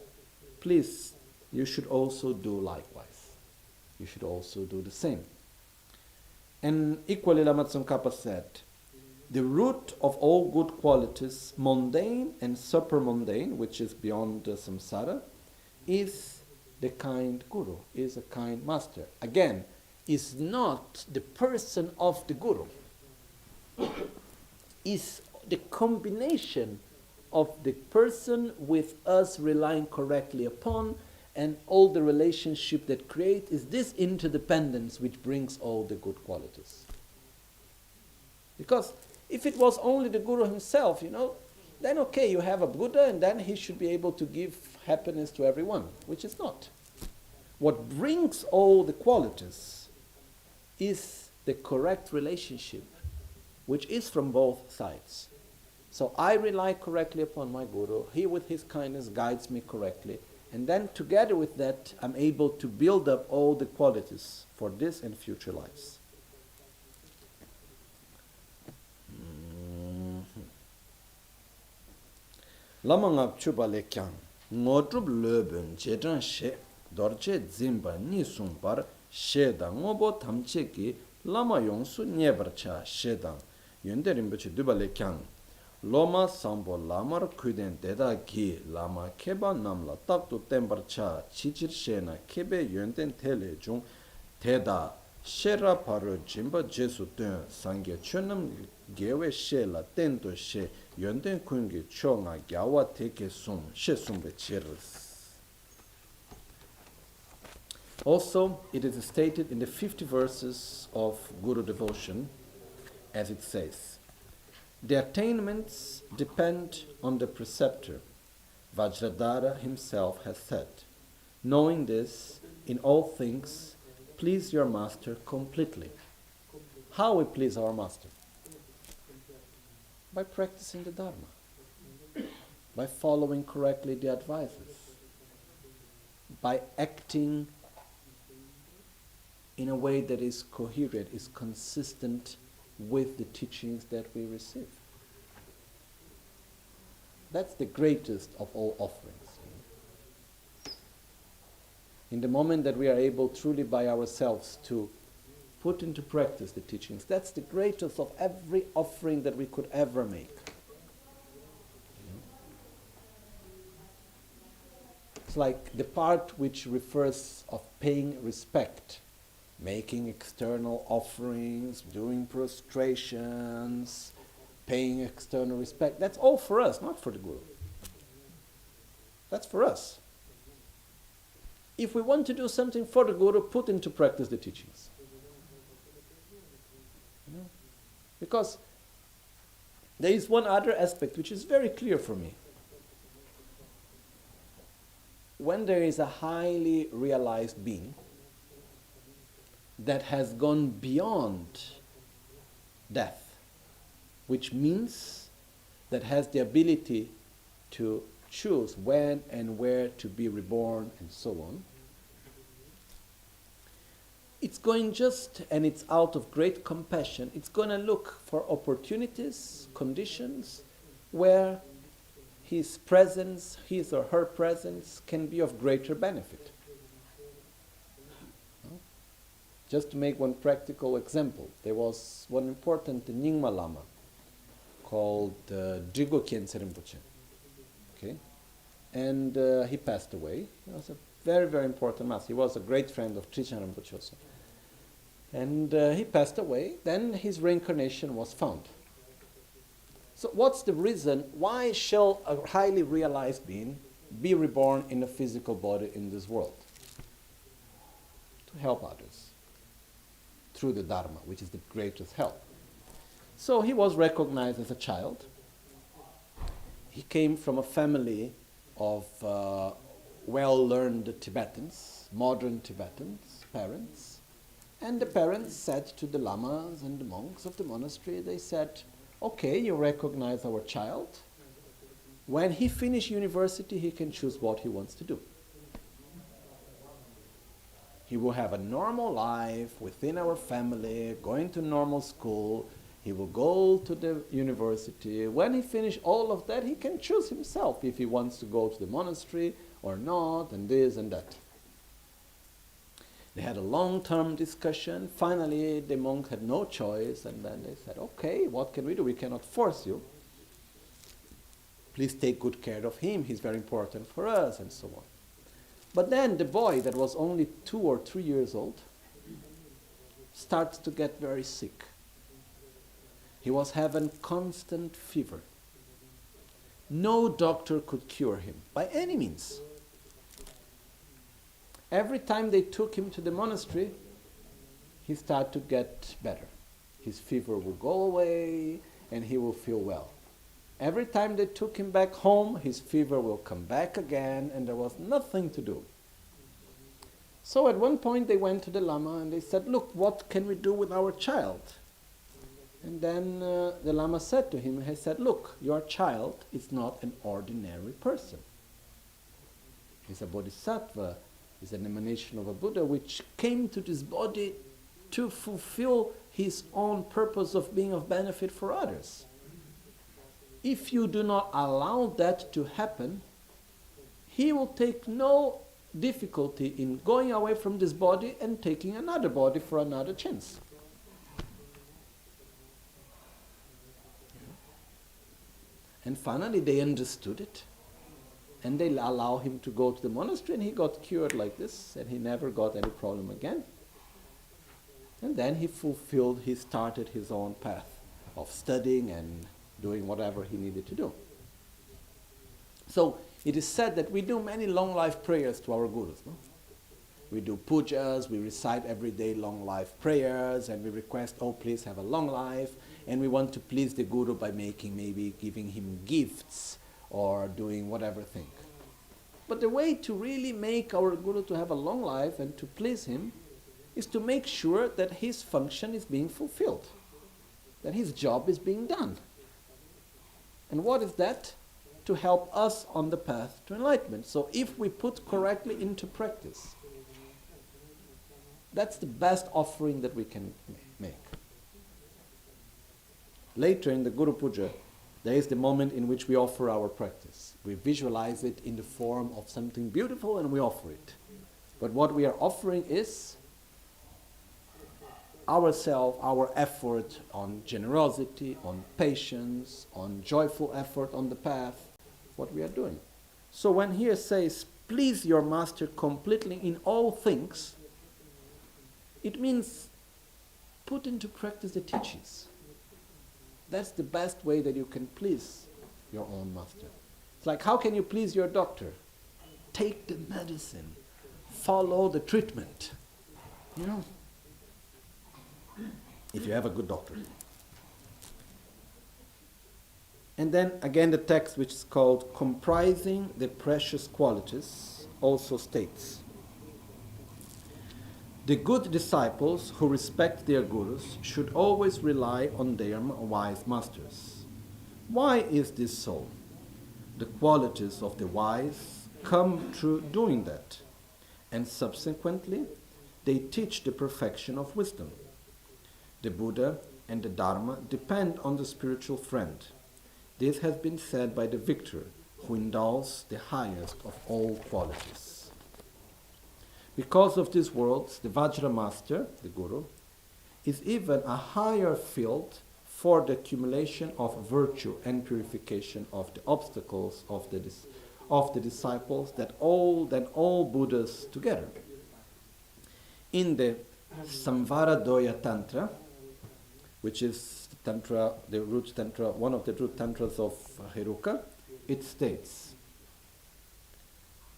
please, you should also do likewise. You should also do the same. And equally, Lama Tsongkhapa said, the root of all good qualities, mundane and supermundane, which is beyond the samsara, is the kind Guru, is a kind master. Again, is not the person of the Guru. Is the combination of the person with us relying correctly upon, and all the relationship that create is this interdependence which brings all the good qualities. Because if it was only the Guru himself, then okay, you have a Buddha and then he should be able to give happiness to everyone, which is not. What brings all the qualities is the correct relationship, which is from both sides. So I rely correctly upon my Guru, he with his kindness guides me correctly, and then together with that I'm able to build up all the qualities for this and future lives. Lama ngab chuba le kyang, ngodrub lebun jedran she, dorje zimba ni sumbar, sheda ngobo tamche ki, lama yongsu nyebar cha shedang, yonde rinpoche duba le kyang, loma sambo lamar kuden deda ki, lama keba namla taktu tembar cha, chichir shena kebe yonden tele jung, teda, shera paru jimba jesu tun, sangye chunam gewe she la tento she, yonden kungi chonga gyawa teke sum, she sumbe chiris. Also, it is stated in the 50 verses of Guru devotion, as it says, the attainments depend on the preceptor. Vajradhara himself has said, knowing this, in all things, please your master completely. How we please our master? By practicing the Dharma, by following correctly the advices, by acting in a way that is coherent, is consistent with the teachings that we receive. That's the greatest of all offerings. In the moment that we are able truly by ourselves to put into practice the teachings, that's the greatest of every offering that we could ever make. It's like the part which refers of paying respect, making external offerings, doing prostrations, paying external respect. That's all for us, not for the Guru. That's for us. If we want to do something for the Guru, put into practice the teachings. Because there is one other aspect which is very clear for me. When there is a highly realized being that has gone beyond death, which means that has the ability to choose when and where to be reborn and so on, it's going just, and it's out of great compassion, it's going to look for opportunities, conditions, where his presence, his or her presence, can be of greater benefit. Just to make one practical example, there was one important Nyingma Lama called Gyältsen Rinpoche. Okay? And he passed away. He was a very, very important master. He was a great friend of Trichan Rinpoche also. And he passed away. Then his reincarnation was found. So what's the reason? Why shall a highly realized being be reborn in a physical body in this world? To help others through the Dharma, which is the greatest help. So he was recognized as a child. He came from a family of well-learned Tibetans, modern Tibetans, parents. And the parents said to the lamas and the monks of the monastery, they said, okay, you recognize our child. When he finishes university, he can choose what he wants to do. He will have a normal life within our family, going to normal school. He will go to the university. When he finishes all of that, he can choose himself if he wants to go to the monastery or not, and this and that. They had a long-term discussion. Finally, the monk had no choice, and then they said, okay, what can we do? We cannot force you. Please take good care of him. He's very important for us, and so on. But then the boy that was only 2 or 3 years old starts to get very sick. He was having constant fever. No doctor could cure him by any means. Every time they took him to the monastery, he started to get better. His fever will go away and he will feel well. Every time they took him back home, his fever will come back again, and there was nothing to do. So at one point they went to the Lama and they said, look, what can we do with our child? And then the Lama said to him, he said, look, your child is not an ordinary person. He's a bodhisattva, he's an emanation of a Buddha which came to this body to fulfill his own purpose of being of benefit for others. If you do not allow that to happen, he will take no difficulty in going away from this body and taking another body for another chance. And finally they understood it, and they allow him to go to the monastery, and he got cured like this, and he never got any problem again. And then he started his own path of studying and doing whatever he needed to do. So it is said that we do many long life prayers to our gurus. No? We do pujas, we recite every day long life prayers, and we request, oh please have a long life, and we want to please the guru by maybe giving him gifts or doing whatever thing. But the way to really make our guru to have a long life and to please him is to make sure that his function is being fulfilled, that his job is being done. And what is that? To help us on the path to enlightenment. So if we put correctly into practice, that's the best offering that we can make. Later in the Guru Puja, There is the moment in which we offer our practice. We visualize it in the form of something beautiful and we offer it. But what we are offering is ourselves, our effort on generosity, on patience, on joyful effort on the path, what we are doing. So when here says, please your master completely in all things, it means put into practice the teachings. That's the best way that you can please your own master. It's like, how can you please your doctor? Take the medicine. Follow the treatment. You know? If you have a good doctor. And then again the text, which is called Comprising the Precious Qualities, also states, the good disciples who respect their gurus should always rely on their wise masters. Why is this so? The qualities of the wise come through doing that, and subsequently they teach the perfection of wisdom. The Buddha and the Dharma depend on the spiritual friend. This has been said by the victor, who indulges the highest of all qualities. Because of these worlds, the Vajra Master, the Guru, is even a higher field for the accumulation of virtue and purification of the obstacles of the disciples than all Buddhas together. In the Samvaradoya Tantra, which is the tantra, the root tantra, one of the root tantras of Heruka, it states,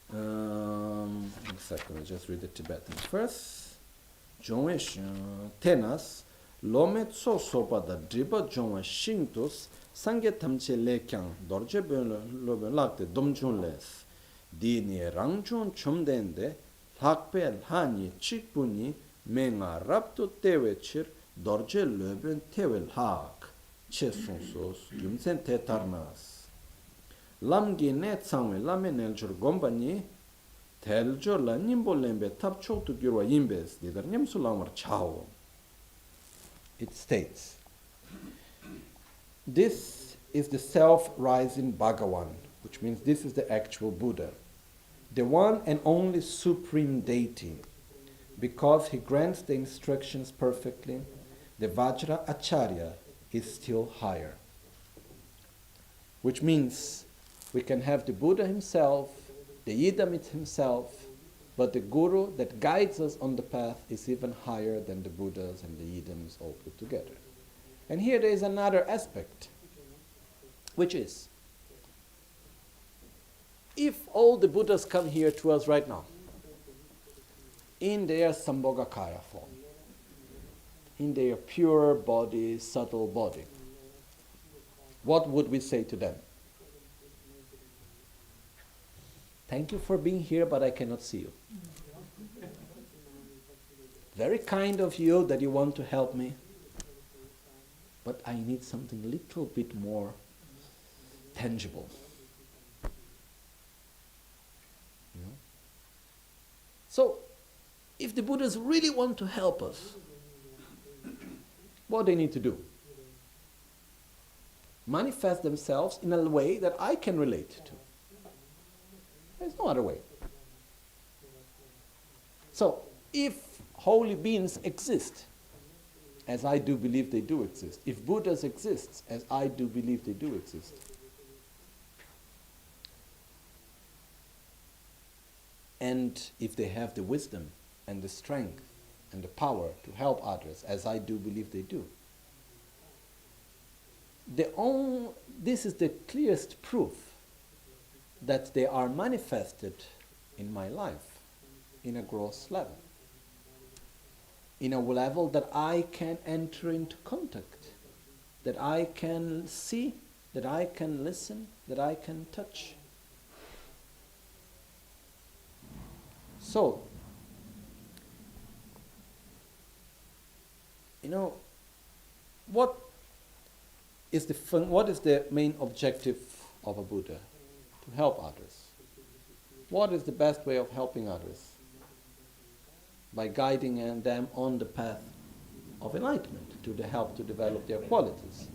one second, I'll just read the Tibetan first. Tenas, lome tso sopada driba jongwa shintus, sange tamche lekyang, dorje lobe lakte domjun les. Dini rangjun chumdende, lakpe lhani chikpuni, menga raptu tewechir, dorje lobe tewel hak, chesunsos, gyumsen tetarnas. Lamgi ne tsangwe lame neljur gombani, teljur la nimbo lembe tap choktu gyurwa yimbes, didar nyamsu lamar chao. It states, this is the self-rising Bhagavan, which means this is the actual Buddha, the one and only supreme deity. Because he grants the instructions perfectly, the Vajra Acharya is still higher. Which means we can have the Buddha himself, the Idamit himself, but the Guru that guides us on the path is even higher than the Buddhas and the Idams all put together. And here there is another aspect, which is, if all the Buddhas come here to us right now, in their Sambhogakaya form, in their pure body, subtle body, what would we say to them? Thank you for being here, but I cannot see you. Very kind of you that you want to help me, but I need something a little bit more tangible. You know? So, if the Buddhas really want to help us, what they need to do? Manifest themselves in a way that I can relate to. There's no other way. So, if holy beings exist, as I do believe they do exist, if Buddhas exist, as I do believe they do exist, and if they have the wisdom and the strength and the power to help others, as I do believe they do, this is the clearest proof that they are manifested in my life in a gross level, in a level that I can enter into contact, that I can see, that I can listen, that I can touch. So, what is the main objective of a Buddha? To help others. What is the best way of helping others? By guiding them on the path of enlightenment, to help to develop their qualities.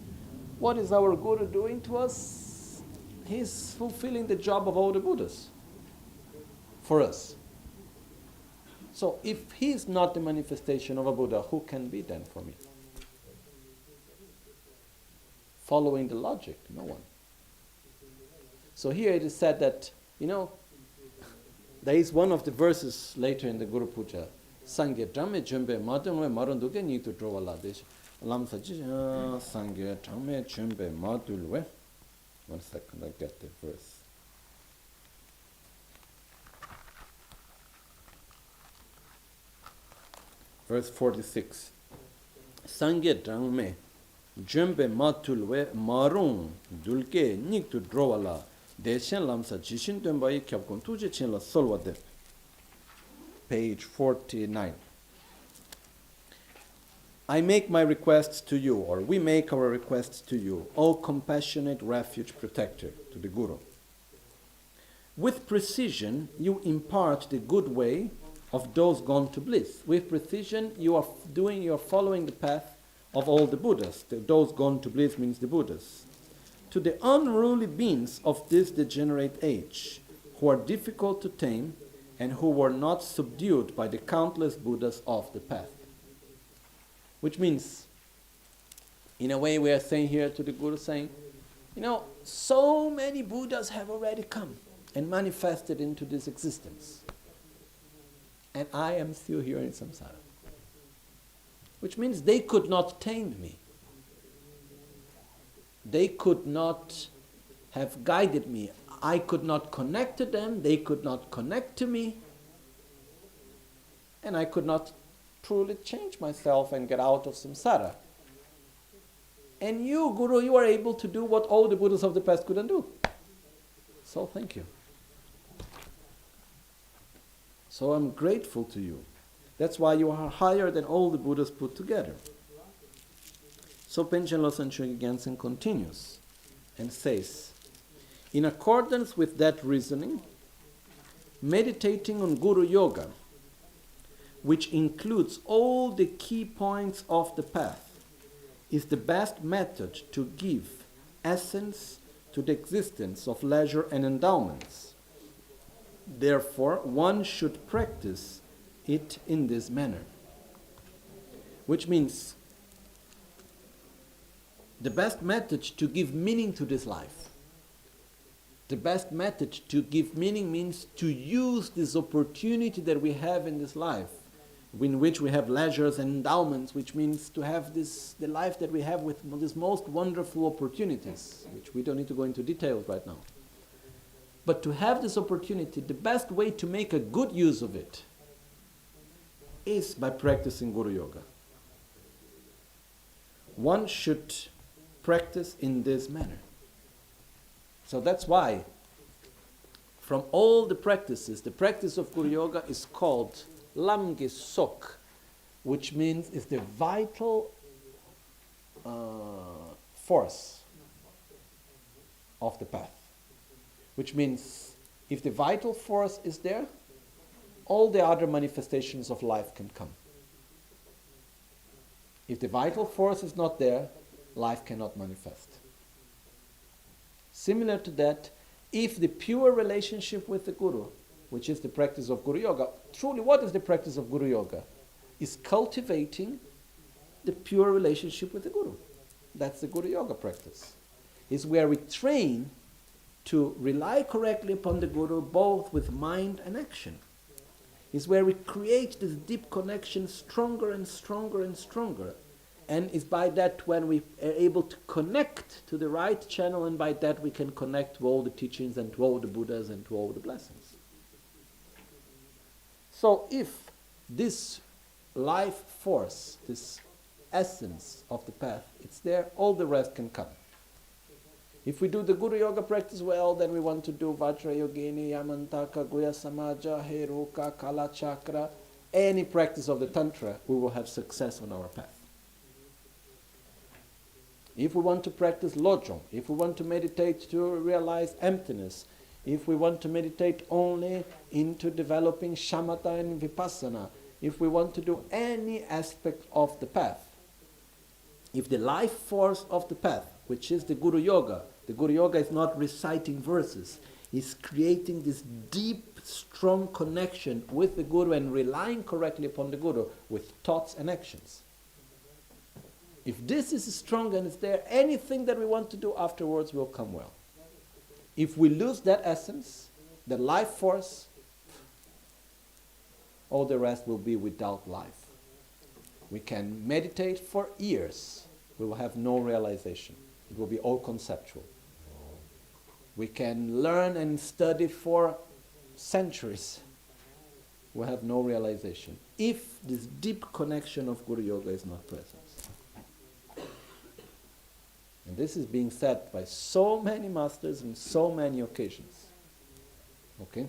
What is our Guru doing to us? He's fulfilling the job of all the Buddhas for us. So if he is not the manifestation of a Buddha, who can be then for me? Following the logic, no one. So here it is said that, there is one of the verses later in the Guru Puja. Sangye dhamme chumbe madungwe marunduke nitu drovala desh. Lam saji sangye dhamme chumbe madulwe. 1 second, I get the verse. Verse 46. Sangye dhamme chumbe madulwe marung dulke nitu drovala. Deshen lamsa jishin tenbayi kyabkon tuje chinla solwa de. Page 49. I make my requests to you, or we make our requests to you, O compassionate refuge protector, to the Guru. With precision, you impart the good way of those gone to bliss. With precision, you are following the path of all the Buddhas. Those gone to bliss means the Buddhas. To the unruly beings of this degenerate age, who are difficult to tame and who were not subdued by the countless Buddhas of the path. Which means, in a way we are saying here to the Guru, saying, so many Buddhas have already come and manifested into this existence. And I am still here in samsara. Which means they could not tame me. They could not have guided me. I could not connect to them, they could not connect to me, and I could not truly change myself and get out of samsara. And you, Guru, you are able to do what all the Buddhas of the past couldn't do. So thank you. So I'm grateful to you. That's why you are higher than all the Buddhas put together. So Panchen Losang Chökyi Gyältsen continues and says, in accordance with that reasoning, meditating on Guru Yoga, which includes all the key points of the path, is the best method to give essence to the existence of leisure and endowments. Therefore, one should practice it in this manner. Which means, the best method to give meaning to this life. The best method to give meaning means to use this opportunity that we have in this life, in which we have leisures and endowments, which means to have the life that we have with these most wonderful opportunities, which we don't need to go into details right now. But to have this opportunity, the best way to make a good use of it is by practicing Guru Yoga. One should practice in this manner. So that's why, from all the practices, the practice of Guru Yoga is called NgalSo, which means is the vital force of the path. Which means, if the vital force is there, all the other manifestations of life can come. If the vital force is not there, life cannot manifest. Similar to that, if the pure relationship with the Guru, which is the practice of Guru Yoga, truly what is the practice of Guru Yoga? Is cultivating the pure relationship with the Guru. That's the Guru Yoga practice. Is where we train to rely correctly upon the Guru both with mind and action. Is where we create this deep connection stronger and stronger and stronger. And it's by that when we are able to connect to the right channel, and by that we can connect to all the teachings and to all the Buddhas and to all the blessings. So if this life force, this essence of the path, it's there, all the rest can come. If we do the Guru Yoga practice well, then we want to do Vajra Yogini, Yamantaka, Guya Samaja, Heruka, Kala Chakra, any practice of the Tantra, we will have success on our path. If we want to practice Lojong, if we want to meditate to realize emptiness, if we want to meditate only into developing Shamatha and Vipassana, if we want to do any aspect of the path, if the life force of the path which is the Guru Yoga. The Guru Yoga is not reciting verses. It's creating this deep, strong connection with the Guru and relying correctly upon the Guru with thoughts and actions. If this is strong and it's there, anything that we want to do afterwards will come well. If we lose that essence, the life force, all the rest will be without life. We can meditate for years. We will have no realization. It will be all conceptual. We can learn and study for centuries. We'll have no realization if this deep connection of Guru Yoga is not present. And this is being said by so many masters in so many occasions. Okay?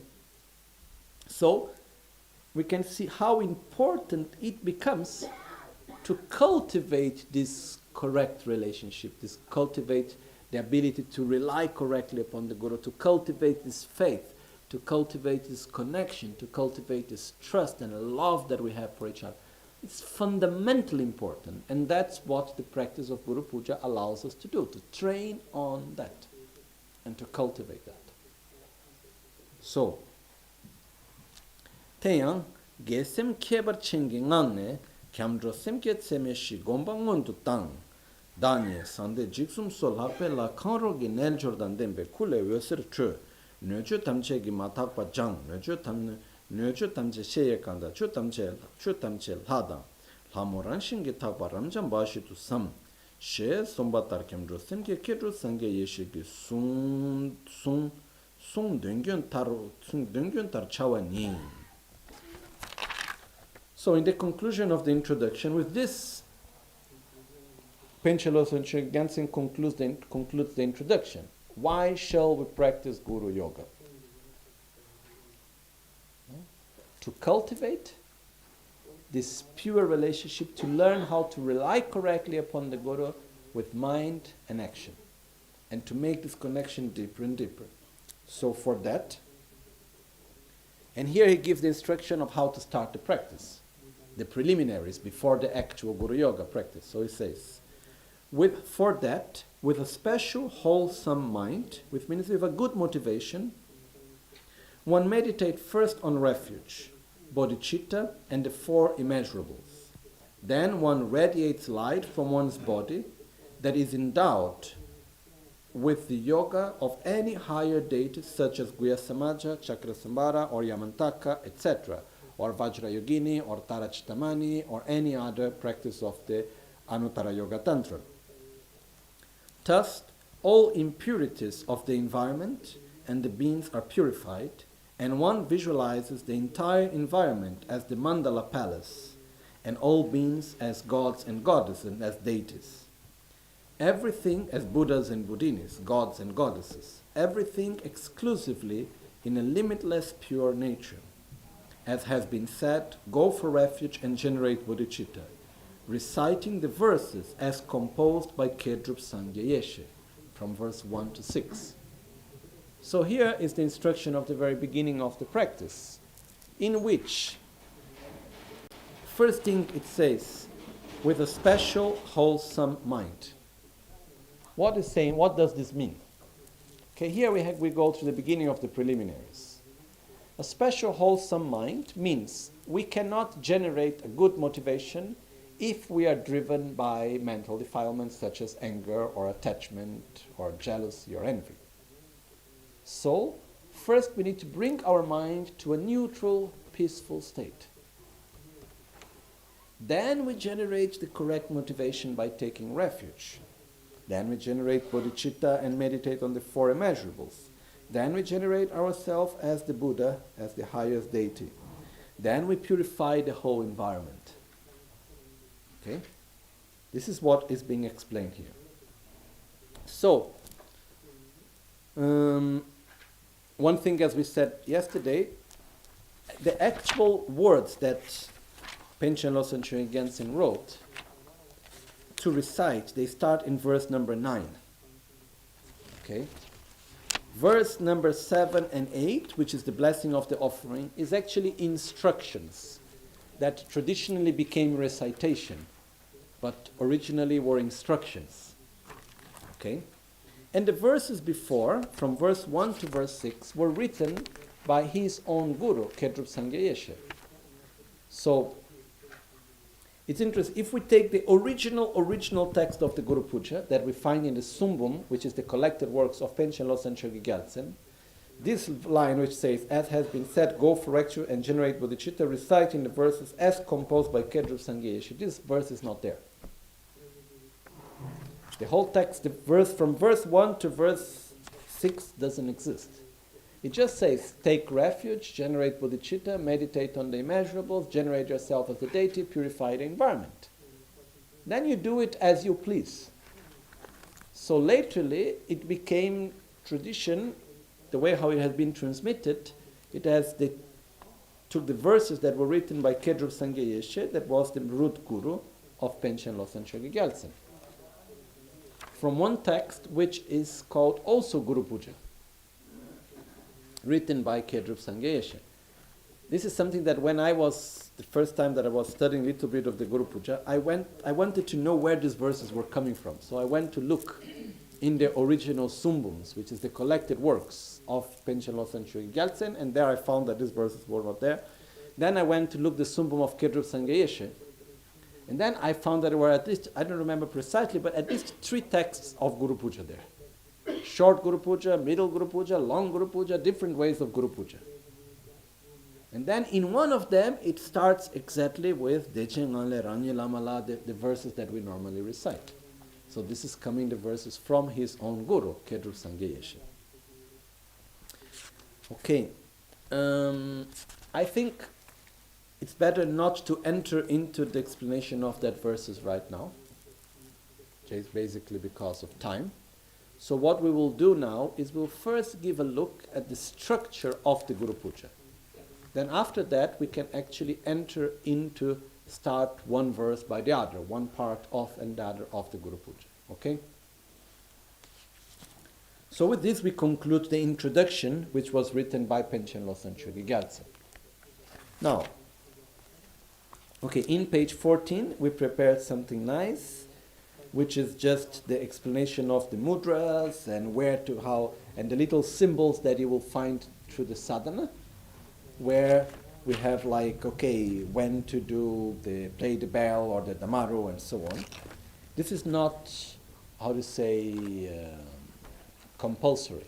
So, we can see how important it becomes to cultivate this correct relationship, cultivate the ability to rely correctly upon the Guru, to cultivate this faith, to cultivate this connection, to cultivate this trust and love that we have for each other. It's fundamentally important, and that's what the practice of Guru Puja allows us to do, to train on that and to cultivate that. So, Teyang gesem kebar chengi nganne kyamdro semke tsemeshi gombangon tu tang danye sande jiksum sol hape la kanro gi nel jordan dembe kule weser tru nöjö tamche gi matakpa jang nöjö tamche sheye kanda chu tamche lada lamoran shingi takpa ramjan bashi tu sam she sombatar kyamdro semke kedro sange yeshi gi sung döngön tar chawa ni. So in the conclusion of the introduction, with this, Panchen Losang Gyältsen concludes the introduction. Why shall we practice Guru Yoga? To cultivate this pure relationship, to learn how to rely correctly upon the Guru with mind and action, and to make this connection deeper and deeper. So for that, and here he gives the instruction of how to start the practice, the preliminaries before the actual Guru Yoga practice. So he says, for that, with a special wholesome mind, which means with a good motivation, one meditate first on refuge, bodhicitta, and the four immeasurables. Then one radiates light from one's body that is endowed with the yoga of any higher deity such as Guhya Samaja, Chakrasambhara, or Yamantaka, etc., or Vajrayogini, or Tarachtamani, or any other practice of the Anuttara Yoga Tantra. Thus, all impurities of the environment and the beings are purified, and one visualizes the entire environment as the mandala palace, and all beings as gods and goddesses and as deities. Everything as Buddhas and Buddhinis, gods and goddesses. Everything exclusively in a limitless pure nature. As has been said, go for refuge and generate bodhicitta, reciting the verses as composed by Kedrup Sangye Yeshe, from verse 1 to 6. So here is the instruction of the very beginning of the practice, in which, first thing it says, with a special wholesome mind. What is saying? What does this mean? Okay, here we go to the beginning of the preliminaries. A special wholesome mind means we cannot generate a good motivation if we are driven by mental defilements such as anger or attachment or jealousy or envy. So, first we need to bring our mind to a neutral, peaceful state. Then we generate the correct motivation by taking refuge. Then we generate bodhicitta and meditate on the four immeasurables. Then we generate ourselves as the Buddha, as the highest deity. Then we purify the whole environment. Okay? This is what is being explained here. So, one thing, as we said yesterday, the actual words that Panchen Losang Gyältsen wrote to recite, they start in verse number 9. Okay? Verse number 7 and 8, which is the blessing of the offering, is actually instructions that traditionally became recitation, but originally were instructions. Okay? And the verses before, from verse 1 to verse 6, were written by his own guru, Kedrup Sangye. So, it's interesting. If we take the original text of the Guru Puja that we find in the Sumbum, which is the collected works of Panchen, Lobsang, Chökyi, Gyältsen, this line which says, as has been said, go for actual and generate bodhicitta, reciting the verses as composed by Kedrup Sangye. This verse is not there. The whole text, the verse from verse 1 to verse 6 doesn't exist. It just says, take refuge, generate bodhicitta, meditate on the immeasurables, generate yourself as a deity, purify the environment. Then you do it as you please. So latterly, it became tradition, the way how it has been transmitted, took the verses that were written by Kedrup Sangye, that was the root guru of Panchen, Lobsang, Chökyi, Gyältsen, from one text which is called also Guru Puja, written by Kedrup Sangye. This is something that when the first time that I was studying a little bit of the Guru Puja, I wanted to know where these verses were coming from. So I went to look in the original Sumbums, which is the collected works of Panchen, Lobsang, Chökyi, Gyältsen, and there I found that these verses were not there. Then I went to look the Sumbum of Kedrup Sangye, and then I found that there were at least, I don't remember precisely, but at least 3 texts of Guru Puja there. Short Guru Puja, middle Guru Puja, long Guru Puja, different ways of Guru Puja. And then in one of them, it starts exactly with Dechen Ngale Ranye Lamala, the verses that we normally recite. So this is coming the verses from his own guru, Kedrup Sangye. Okay. I think it's better not to enter into the explanation of that verses right now, just basically because of time. So what we will do now is we'll first give a look at the structure of the Guru Puja. Then after that we can actually enter into start one verse by the other, one part of and the other of the Guru Puja. Okay? So with this we conclude the introduction which was written by Panchen, Lobsang, Chökyi, Gyältsen. Now, okay, in page 14 we prepared something nice, which is just the explanation of the mudras and where to how, and the little symbols that you will find through the sadhana, where we have like, okay, when to play the bell or the damaru and so on. This is not, how to say, compulsory.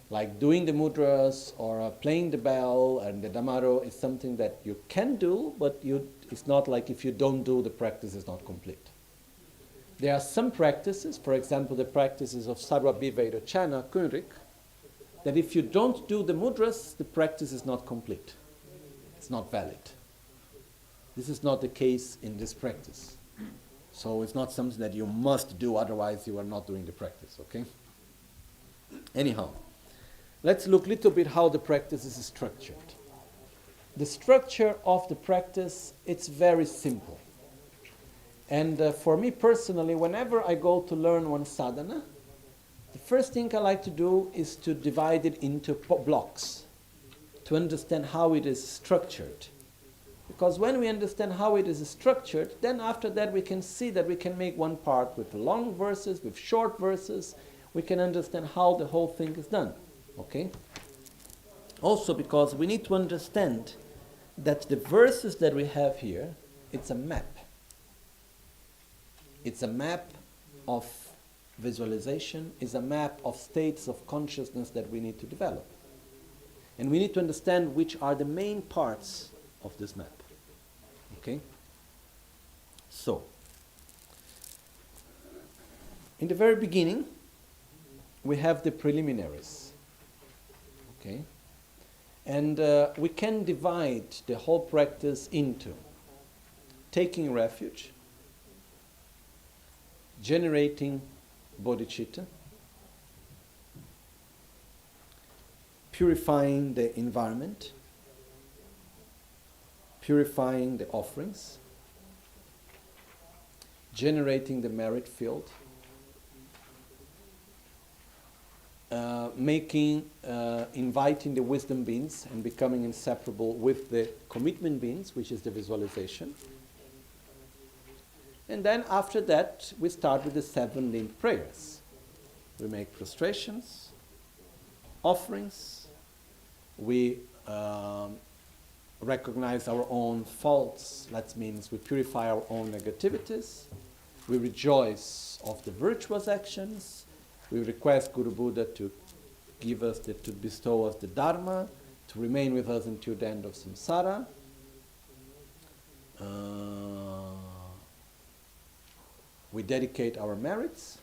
Like doing the mudras or playing the bell and the damaru is something that you can do, but it's not like if you don't do, the practice is not complete. There are some practices, for example, the practices of Sarva Bhivedo Chana, Kunrik, that if you don't do the mudras, the practice is not complete. It's not valid. This is not the case in this practice. So it's not something that you must do, otherwise you are not doing the practice, okay? Anyhow, let's look a little bit how the practice is structured. The structure of the practice, it's very simple. And for me personally, whenever I go to learn one sadhana, the first thing I like to do is to divide it into blocks, to understand how it is structured. Because when we understand how it is structured, then after that we can see that we can make one part with long verses, with short verses. We can understand how the whole thing is done. Okay? Also because we need to understand that the verses that we have here, it's a map. It's a map of visualization, it's a map of states of consciousness that we need to develop. And we need to understand which are the main parts of this map. Okay? So, in the very beginning, we have the preliminaries. Okay? And we can divide the whole practice into taking refuge, generating bodhicitta, purifying the environment, purifying the offerings, generating the merit field, inviting the wisdom beings and becoming inseparable with the commitment beings, which is the visualization, And then after that, we start with the 7 limp prayers. We make prostrations, offerings, we recognize our own faults, that means we purify our own negativities, we rejoice of the virtuous actions, we request Guru Buddha to give us, to bestow us the Dharma, to remain with us until the end of samsara. We dedicate our merits.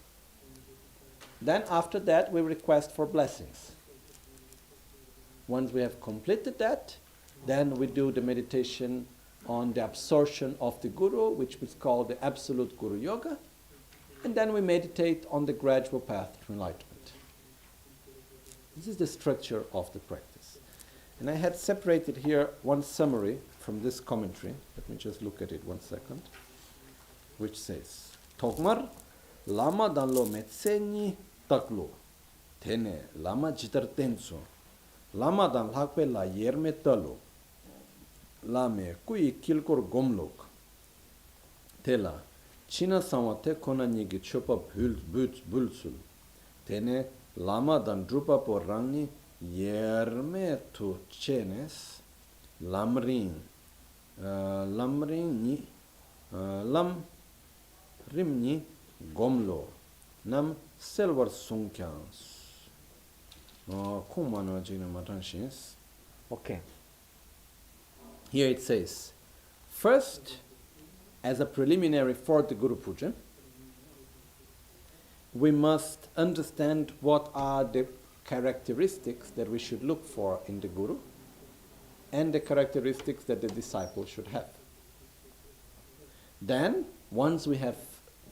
Then after that we request for blessings. Once we have completed that, then we do the meditation on the absorption of the Guru, which is called the Absolute Guru Yoga. And then we meditate on the gradual path to enlightenment. This is the structure of the practice. And I had separated here one summary from this commentary. Let me just look at it 1 second. Which says, Tokmar Lama Danlo Metseni Taklo Tene Lama Jitar Tenso Lama Dan Lakpe La Yerme Talo Lame Kui Kilkor Gomlok Tela China Samate Kona Nigi Chopa Bulsul Tene Lama Dan Drupa Porani Yerme Tu Chenes Lamrin Lamrin Lam Rimni Gomlo Nam Silver Sunkyans. Okay. Here it says, first, as a preliminary for the Guru Puja, we must understand what are the characteristics that we should look for in the Guru and the characteristics that the disciple should have. Then, once we have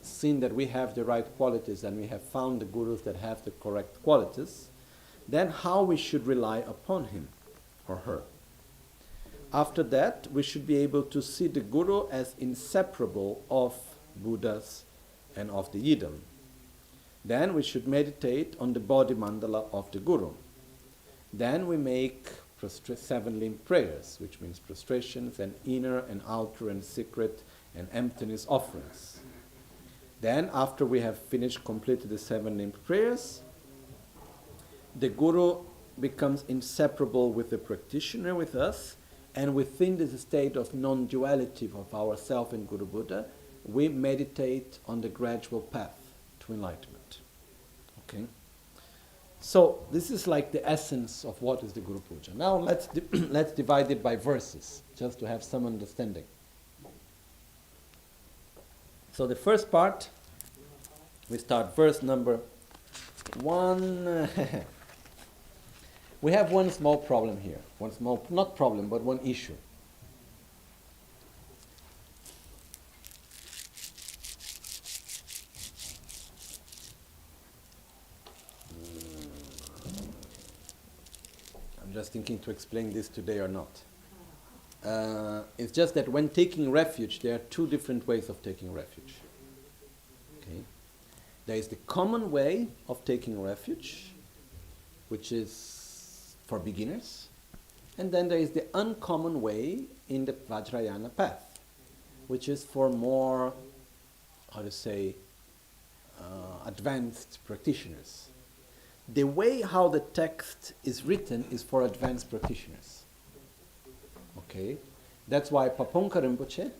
seen that we have the right qualities and we have found the Gurus that have the correct qualities, then how we should rely upon him or her. After that, we should be able to see the Guru as inseparable of Buddhas and of the Yidam. Then we should meditate on the body mandala of the Guru. Then we make 7 limb prayers, which means prostrations and inner and outer and secret and emptiness offerings. Then, after we have completed the 7 limb prayers, the Guru becomes inseparable with the practitioner, with us, and within this state of non-duality of ourself and Guru Buddha, we meditate on the gradual path to enlightenment. Okay? So, this is like the essence of what is the Guru Puja. Now, let's divide it by verses, just to have some understanding. So the first part, we start verse number 1. We have one small problem here. Not problem, but one issue. I'm just thinking to explain this today or not. It's just that when taking refuge, there are 2 different ways of taking refuge. Okay? There is the common way of taking refuge, which is for beginners, and then there is the uncommon way in the Vajrayana path, which is for more, advanced practitioners. The way how the text is written is for advanced practitioners. Okay, that's why Paponka Rinpoche,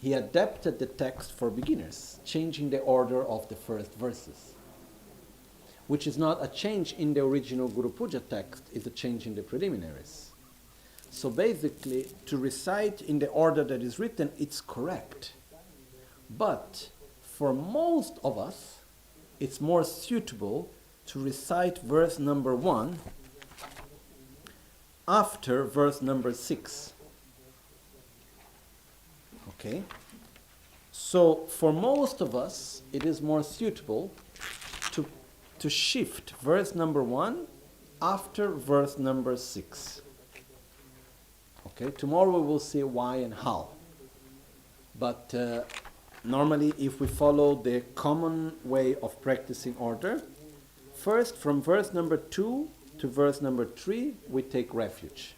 he adapted the text for beginners, changing the order of the first verses, which is not a change in the original Guru Puja text, it's a change in the preliminaries. So basically, to recite in the order that is written, it's correct. But for most of us, it's more suitable to recite verse number 1 after verse number 6. Okay? So for most of us, it is more suitable to shift verse number 1 after verse number 6. Okay? Tomorrow we will see why and how. But normally, if we follow the common way of practicing order, first from verse number 2 to verse number 3, we take refuge.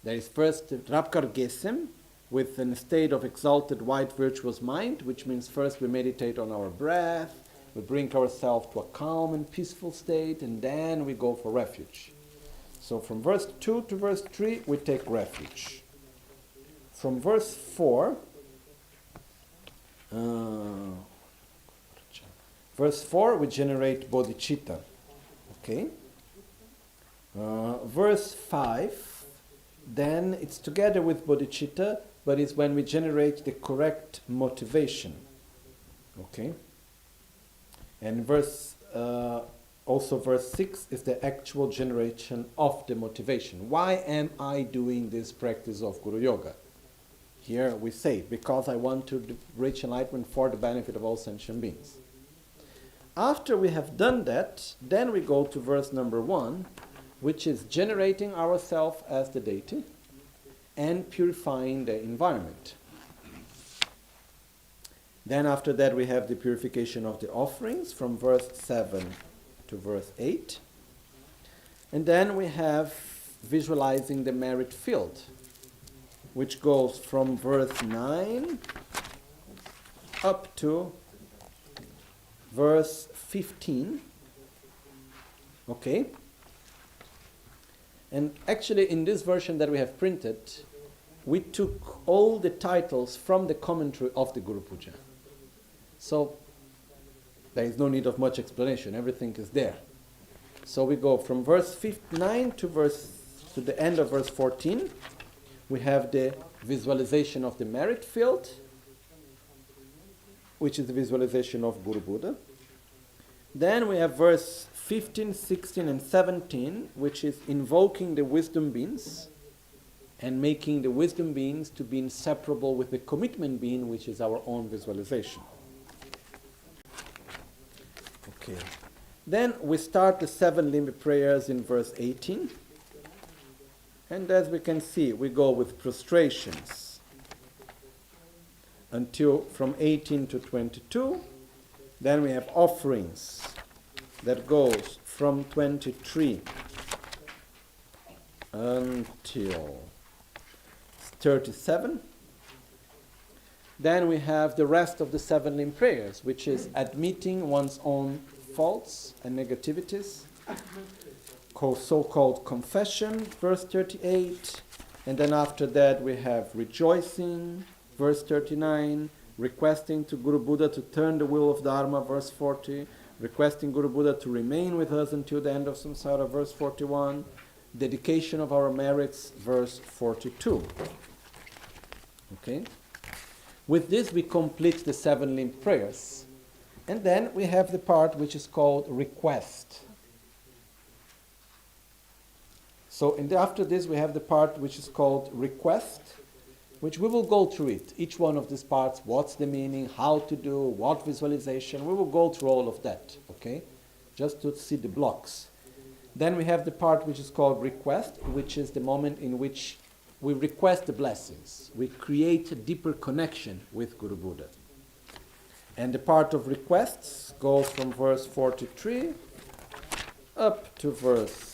There is first Rapkar Gesem, with a state of exalted white virtuous mind, which means first we meditate on our breath, we bring ourselves to a calm and peaceful state, and then we go for refuge. So from verse 2 to verse 3, we take refuge. From verse 4, we generate bodhicitta. Okay? Verse 5, then it's together with bodhicitta, but it's when we generate the correct motivation. Okay? And verse 6 is the actual generation of the motivation. Why am I doing this practice of Guru Yoga? Here we say, because I want to reach enlightenment for the benefit of all sentient beings. After we have done that, then we go to verse number 1, which is generating ourselves as the deity and purifying the environment. Then after that we have the purification of the offerings from verse 7 to verse 8. And then we have visualizing the merit field, which goes from verse 9 up to verse 15. Okay? And actually in this version that we have printed, we took all the titles from the commentary of the Guru Puja. So there is no need of much explanation, everything is there. So we go from verse 9 to the end of verse 14. We have the visualization of the merit field, which is the visualization of Guru Buddha. Then we have verse 15, 16 and 17, which is invoking the wisdom beings and making the wisdom beings to be inseparable with the commitment being, which is our own visualization. Okay. Then we start the 7 limb prayers in verse 18. And as we can see, we go with prostrations until from 18 to 22. Then we have offerings that goes from 23 until 37. Then we have the rest of the 7 limb prayers, which is admitting one's own faults and negativities, so-called confession, verse 38. And then after that we have rejoicing, verse 39, requesting to Guru Buddha to turn the wheel of Dharma, verse 40, requesting Guru Buddha to remain with us until the end of samsara, verse 41, dedication of our merits, verse 42. Okay? With this we complete the 7 limb prayers. And then we have the part which is called request. So after this we have the part which is called request, which we will go through it. Each one of these parts, what's the meaning, how to do, what visualization, we will go through all of that, okay? Just to see the blocks. Then we have the part which is called request, which is the moment in which we request the blessings. We create a deeper connection with Guru Buddha. And the part of requests goes from verse 43 up to verse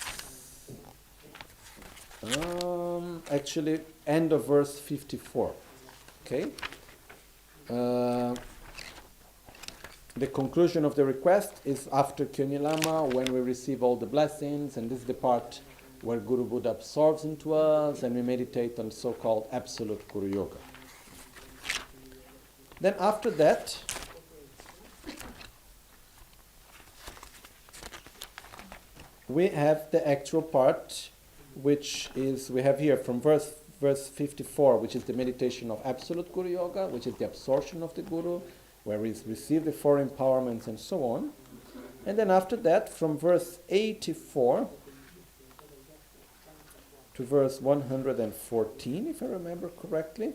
end of verse 54. Okay? The conclusion of the request is after Kyoni Lama, when we receive all the blessings, and this is the part where Guru Buddha absorbs into us, and we meditate on so-called absolute Guru Yoga. Then after that, we have the actual part, which is, we have here from verse 54, which is the meditation of absolute Guru Yoga, which is the absorption of the Guru, where we receive the 4 empowerments and so on. And then after that, from verse 84 to verse 114, if I remember correctly.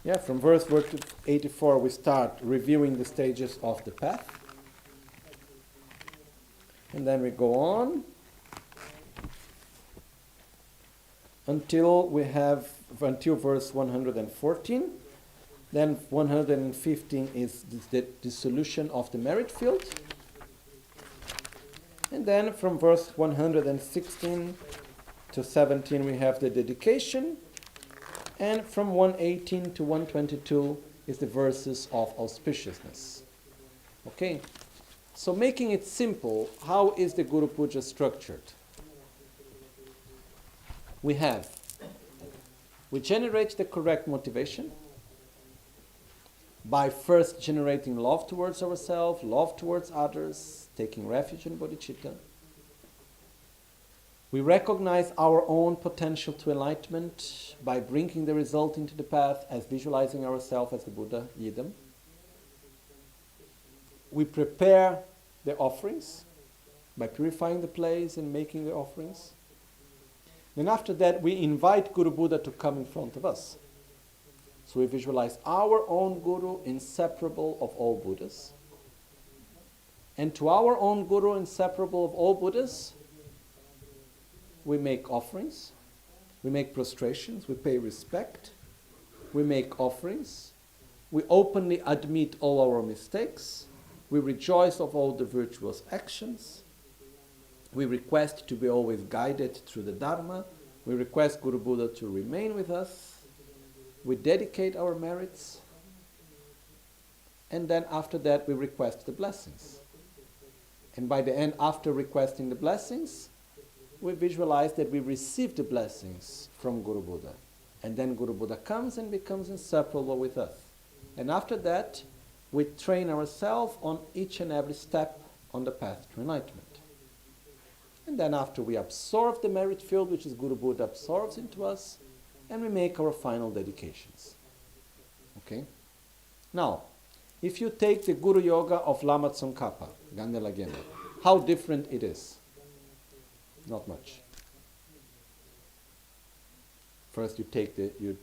Yeah, from verse 84 we start reviewing the stages of the path. And then we go on until verse 114. Then 115 is the dissolution of the merit field. And then from verse 116 to 17 we have the dedication. And from 118 to 122 is the verses of auspiciousness. Okay? So making it simple, how is the Guru Puja structured? We generate the correct motivation by first generating love towards ourselves, love towards others, taking refuge in bodhicitta. We recognize our own potential to enlightenment by bringing the result into the path as visualizing ourselves as the Buddha, Yidam. We prepare the offerings by purifying the place and making the offerings. Then after that, we invite Guru Buddha to come in front of us. So we visualize our own Guru, inseparable of all Buddhas. And to our own Guru, inseparable of all Buddhas, we make offerings, we make prostrations, we pay respect, we make offerings, we openly admit all our mistakes, we rejoice of all the virtuous actions, we request to be always guided through the Dharma, we request Guru Buddha to remain with us, we dedicate our merits, and then after that we request the blessings. And by the end, after requesting the blessings, we visualize that we receive the blessings from Guru Buddha. And then Guru Buddha comes and becomes inseparable with us. And after that, we train ourselves on each and every step on the path to enlightenment. And then after we absorb the merit field, which is Guru Buddha absorbs into us, and we make our final dedications. Okay? Now, if you take the Guru Yoga of Lama Tsongkhapa, Albagnano, how different it is? Not much. First you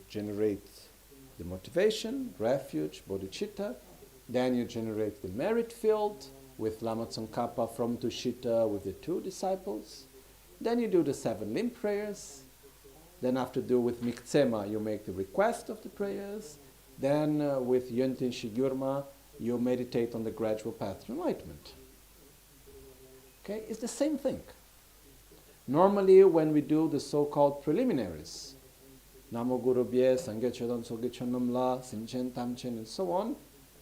generate the motivation, refuge, bodhicitta. Then you generate the merit field with Lama Tsongkhapa from Tushita with the 2 disciples. Then you do the 7 limb prayers. Then after do with Miktsema, you make the request of the prayers. Then with Yönten Shigurma, you meditate on the gradual path to enlightenment. Okay, it's the same thing. Normally, when we do the so-called preliminaries, Namo Guru Bye, Sangye Chodon Soge Chonamla, Sinchen Tamchen, and so on,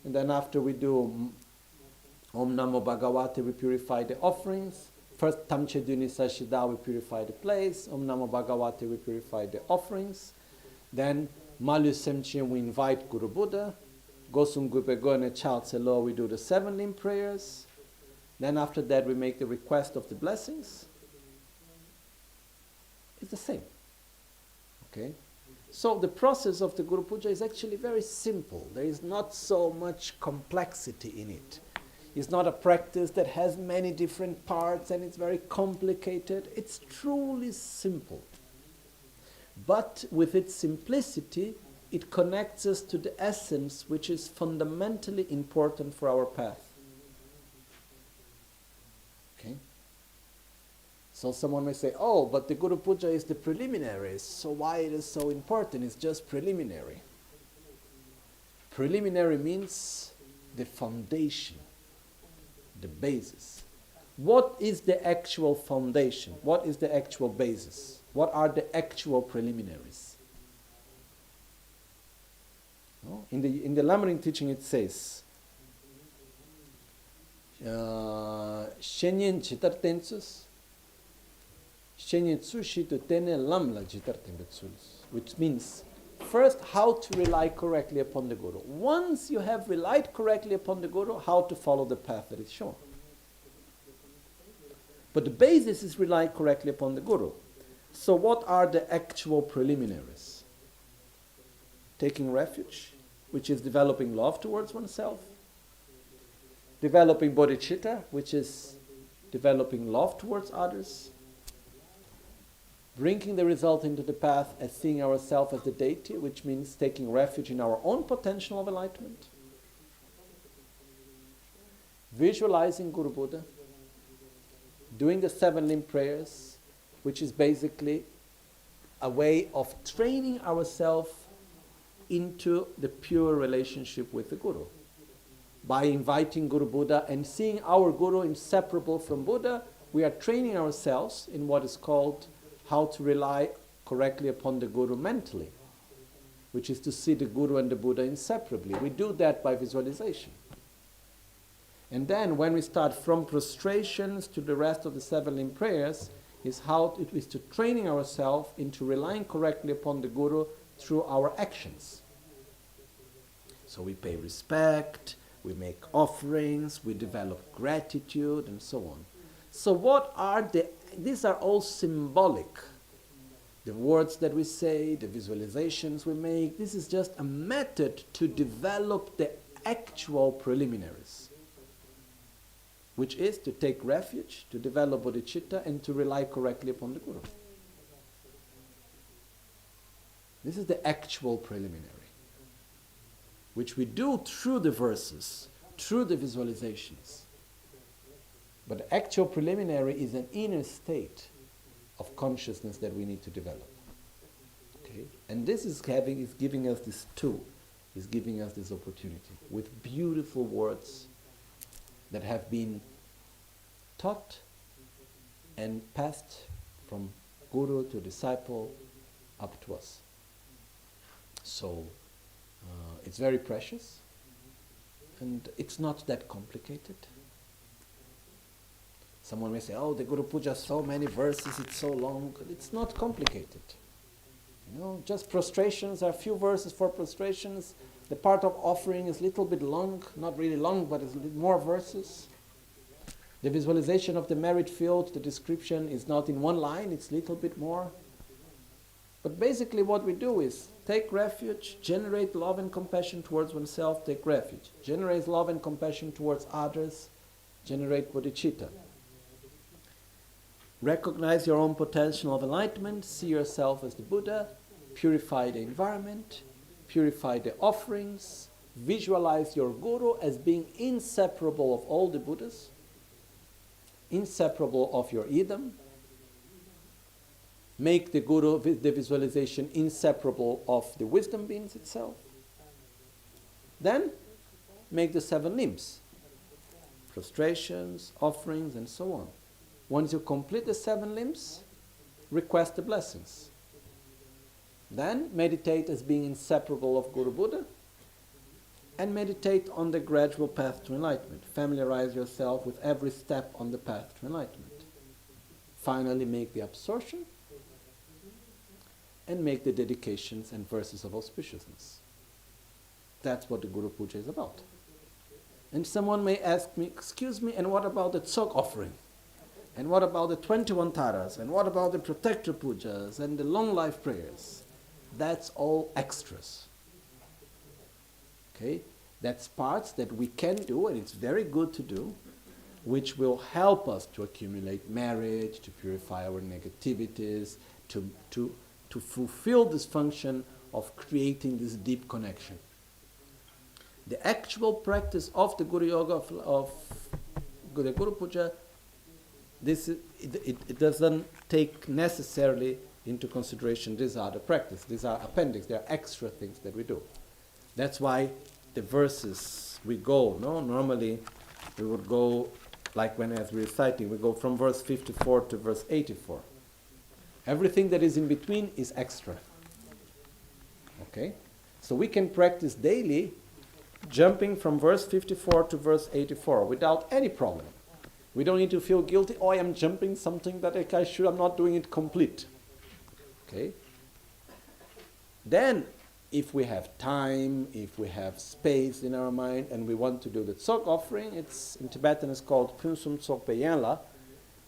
and then after we do Om Namo Bhagavate, we purify the offerings. First Tamche Duni Sashida, we purify the place. Om Namo Bhagavate, we purify the offerings. Then Malu Semchen, we invite Guru Buddha. Gosum Gupego and Gyältsen, we do the 7 limb prayers. Then after that, we make the request of the blessings. It's the same. Okay? So the process of the Guru Puja is actually very simple. There is not so much complexity in it. It's not a practice that has many different parts and it's very complicated. It's truly simple. But with its simplicity, it connects us to the essence which is fundamentally important for our path. Okay? So someone may say, oh, but the Guru Puja is the preliminaries, so why it is so important? It's just preliminary. Preliminary means the foundation, the basis. What is the actual foundation? What is the actual basis? What are the actual preliminaries? No? In the Lamaring teaching it says, Shenyen Chitartensus, which means first how to rely correctly upon the Guru. Once you have relied correctly upon the Guru, how to follow the path that is shown. But the basis is rely correctly upon the Guru. So what are the actual preliminaries? Taking refuge, which is developing love towards oneself. Developing bodhicitta, which is developing love towards others. Bringing the result into the path as seeing ourselves as the deity, which means taking refuge in our own potential of enlightenment. Visualizing Guru Buddha. Doing the 7 limb prayers, which is basically a way of training ourselves into the pure relationship with the Guru. By inviting Guru Buddha and seeing our Guru inseparable from Buddha, we are training ourselves in what is called how to rely correctly upon the Guru mentally, which is to see the Guru and the Buddha inseparably. We do that by visualization. And then when we start from prostrations to the rest of the 7 limb prayers, is how it is to training ourselves into relying correctly upon the Guru through our actions. So we pay respect, we make offerings, we develop gratitude, and so on. So these are all symbolic. The words that we say, the visualizations we make, this is just a method to develop the actual preliminaries, which is to take refuge, to develop bodhicitta, and to rely correctly upon the Guru. This is the actual preliminary, which we do through the verses, through the visualizations. But the actual preliminary is an inner state of consciousness that we need to develop. Okay? And this is giving us this tool, is giving us this opportunity with beautiful words that have been taught and passed from Guru to disciple up to us. So it's very precious, and it's not that complicated. Someone may say, oh, the Guru Puja, so many verses, it's so long. It's not complicated. You know, just prostrations are few verses for prostrations. The part of offering is a little bit long, not really long, but it's a little more verses. The visualization of the merit field, the description is not in one line, it's a little bit more. But basically what we do is take refuge, generate love and compassion towards oneself, take refuge. Generate love and compassion towards others, generate bodhicitta. Recognize your own potential of enlightenment, see yourself as the Buddha, purify the environment, purify the offerings, visualize your Guru as being inseparable of all the Buddhas, inseparable of your idam. Make the Guru, the visualization, inseparable of the wisdom beings itself. Then make the 7 limbs, prostrations, offerings, and so on. Once you complete the 7 limbs, request the blessings. Then meditate as being inseparable of Guru Buddha, and meditate on the gradual path to enlightenment. Familiarize yourself with every step on the path to enlightenment. Finally, make the absorption, and make the dedications and verses of auspiciousness. That's what the Guru Puja is about. And someone may ask me, excuse me, and what about the Tsok offering? And what about the 21 taras? And what about the protector pujas and the long life prayers? That's all extras. Okay? That's parts that we can do, and it's very good to do, which will help us to accumulate merit, to purify our negativities, to fulfill this function of creating this deep connection. The actual practice of the Guru Yoga, of the Guru Puja, it doesn't take necessarily into consideration these are the practice. These are appendix. They are extra things that we do. That's why the verses we go, no? Normally we would go, like when as we're reciting, we go from verse 54 to verse 84. Everything that is in between is extra. Okay? So we can practice daily jumping from verse 54 to verse 84 without any problem. We don't need to feel guilty, oh, I am jumping something that I'm not doing it complete. Okay? Then, if we have time, if we have space in our mind, and we want to do the Tsok offering, it's in Tibetan it's called Punsum Tsok Peyenla,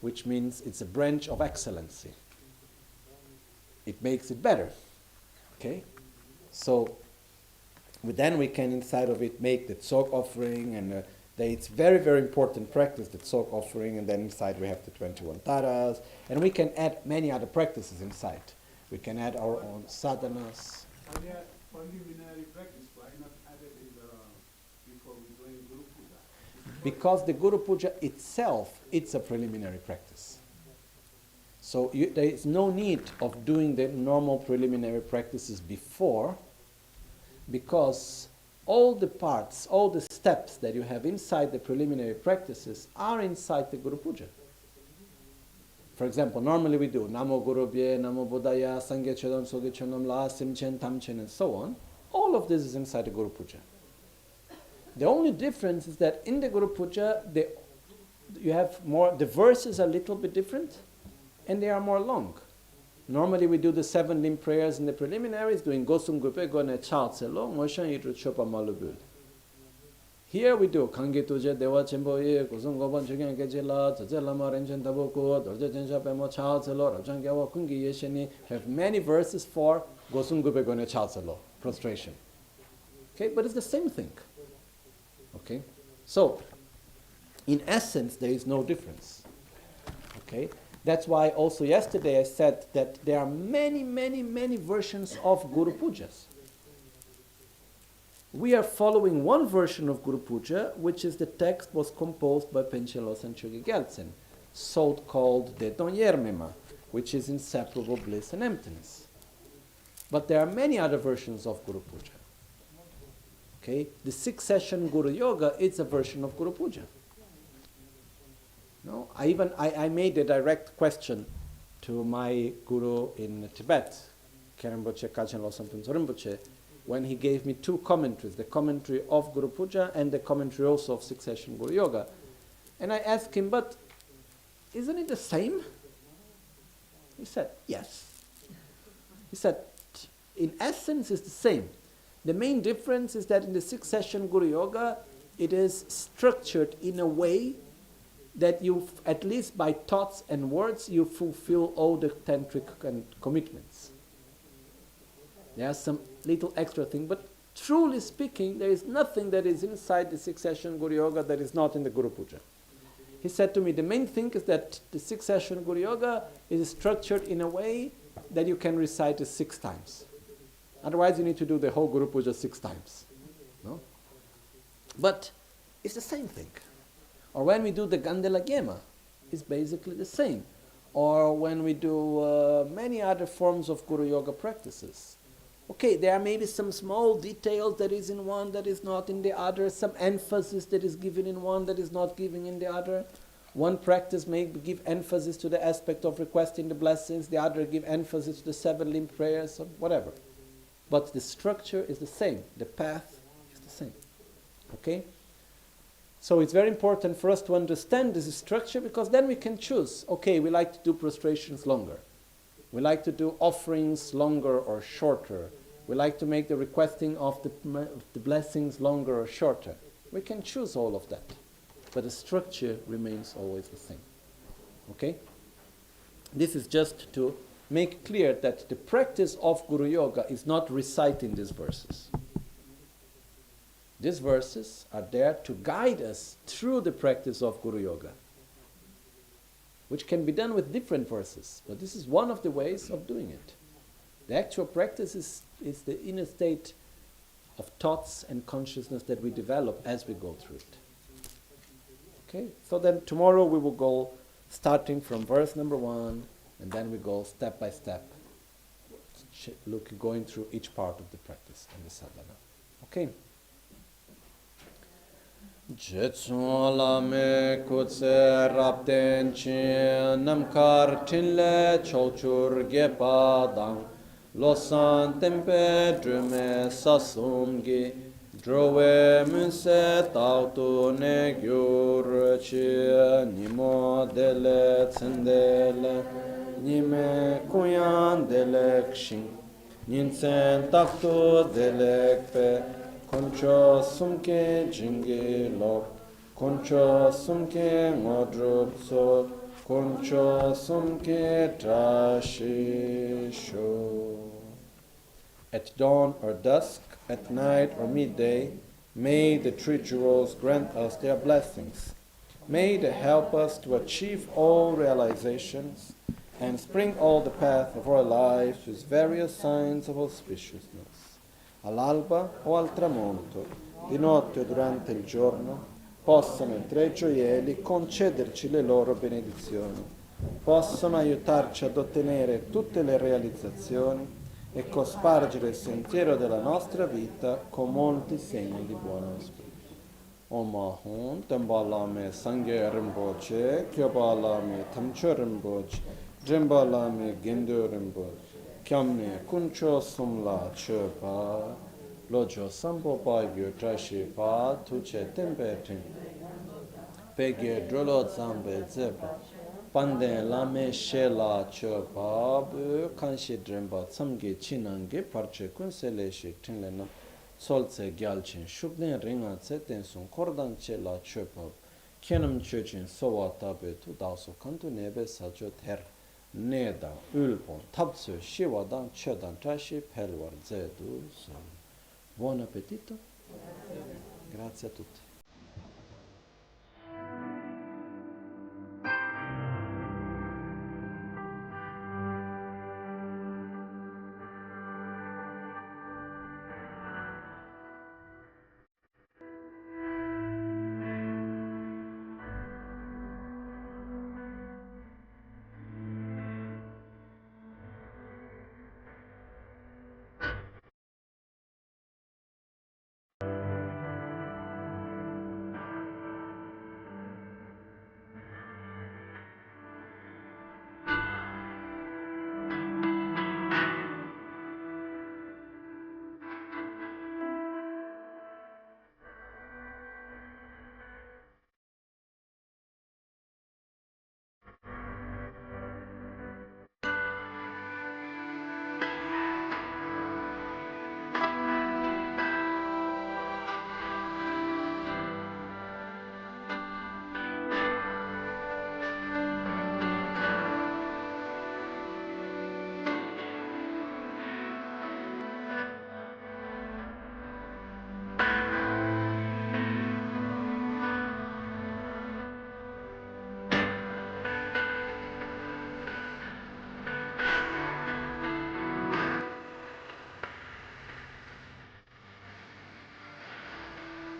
which means it's a branch of excellency. It makes it better. Okay? So, then we can inside of it make the Tsok offering, and it's very, very important practice, the Tsok offering, and then inside we have the 21 taras, and we can add many other practices inside. We can add our own sadhanas. Preliminary practice, why not add it before we doing Guru Puja? Because the Guru Puja itself, it's a preliminary practice. So there is no need of doing the normal preliminary practices before, because all the parts, all the steps that you have inside the preliminary practices are inside the Guru Puja. For example, normally we do Namo Guru Bye, Namo Buddhaya, Sangye Chodam, Sogye Chodam La, Simchen, Tamchen, and so on. All of this is inside the Guru Puja. The only difference is that in the Guru Puja, you have more, the verses are a little bit different, and they are more long. Normally we do the 7 limb prayers in the preliminaries, doing Gosum Gupe, Gone Chatselo, Moshan Yitru Chopa Malubul. Here we do Kangi Tuje, Dewa Chemboye, Gosum Goban Chigan Gejela, Lama Renchen Taboko, Dorje Jensha Pemo Chatselo, Rajan Gawa Kungi Yesheni, have many verses for Gosum Gupe, Gone Chatselo, prostration. Okay, but it's the same thing. Okay, so in essence there is no difference. Okay, that's why also yesterday I said that there are many versions of Guru Pujas. We are following one version of Guru Puja, which is the text was composed by Panchen and Chökyi Gyältsen, so called the Donyermema, which is inseparable bliss and emptiness. But there are many other versions of Guru Puja. Okay, the 6-session Guru Yoga is a version of Guru Puja. No, I made a direct question to my guru in Tibet, Rinpoche, Kachin Losang Rinpoche, when he gave me 2 commentaries, the commentary of Guru Puja and the commentary also of 6-session Guru Yoga. And I asked him, but isn't it the same? He said, yes. He said, in essence it's the same. The main difference is that in the 6-session Guru Yoga, it is structured in a way that you, at least by thoughts and words, you fulfill all the tantric commitments. There are some little extra thing, but truly speaking, there is nothing that is inside the 6-session Guru Yoga that is not in the Guru Puja. He said to me, the main thing is that the 6-session Guru Yoga is structured in a way that you can recite it 6 times. Otherwise, you need to do the whole Guru Puja 6 times. No? But it's the same thing. Or when we do the Gandela Gema, it's basically the same. Or when we do many other forms of Guru Yoga practices. Okay, there are maybe some small details that is in one that is not in the other, some emphasis that is given in one that is not given in the other. One practice may give emphasis to the aspect of requesting the blessings, the other give emphasis to the 7 limb prayers, or whatever. But the structure is the same, the path is the same. Okay? So it's very important for us to understand this structure, because then we can choose. Okay, we like to do prostrations longer. We like to do offerings longer or shorter. We like to make the requesting of the blessings longer or shorter. We can choose all of that. But the structure remains always the same. Okay? This is just to make clear that the practice of Guru Yoga is not reciting these verses. These verses are there to guide us through the practice of Guru Yoga, which can be done with different verses, but this is one of the ways of doing it. The actual practice is the inner state of thoughts and consciousness that we develop as we go through it. Okay, so then tomorrow we will go starting from verse number 1, and then we go step by step, going through each part of the practice and the sadhana. Okay. Gyältsen lame kutse rapten chin namkar tinle cholchur gepadang losan tempe drume sasumgi drove munse tautu ne gyur chi nimo dele tsendele nime kuyan delek shin ninsen taktu delek pe Concho sumke jingi lok, concho sumke ngodrup so, concho sumke trashisho. At dawn or dusk, at night or midday, may the 3 jewels grant us their blessings. May they help us to achieve all realizations and spring all the path of our lives with various signs of auspiciousness. All'alba o al tramonto, di notte o durante il giorno, possano i 3 gioielli concederci le loro benedizioni, possono aiutarci ad ottenere tutte le realizzazioni e cospargere il sentiero della nostra vita con molti segni di buon auspicio. Oma Hon, Temba Lame Sangye Rinpoche, Kyoba Lame Tamcho Rinpoche, Drenpa Lame Gendo Rinpoche, Kyamme Kuncho Sumla Chopa, Lojo Sampo Pagyo Trashi Pa, Tuche Tempe Ting, Pegye Drolo Zambe Zebra, Pande Lame Shela Chopa, Kanshi Drenpa Tsamge Chinange, Parche Kunsele Shi Tinglenam, Solze Gyältsen Shubden Ringa Tseten Sun Kordan Chela Chöpab, Kenam Chökyi Sowa Tabe Tu Daso Kantu Nebe Sajo Ter, Neda, Ulpon, Tabsu, Shiwadan, Chodan Trashi, Pelwar Zedu. Buon appetito. Grazie a tutti.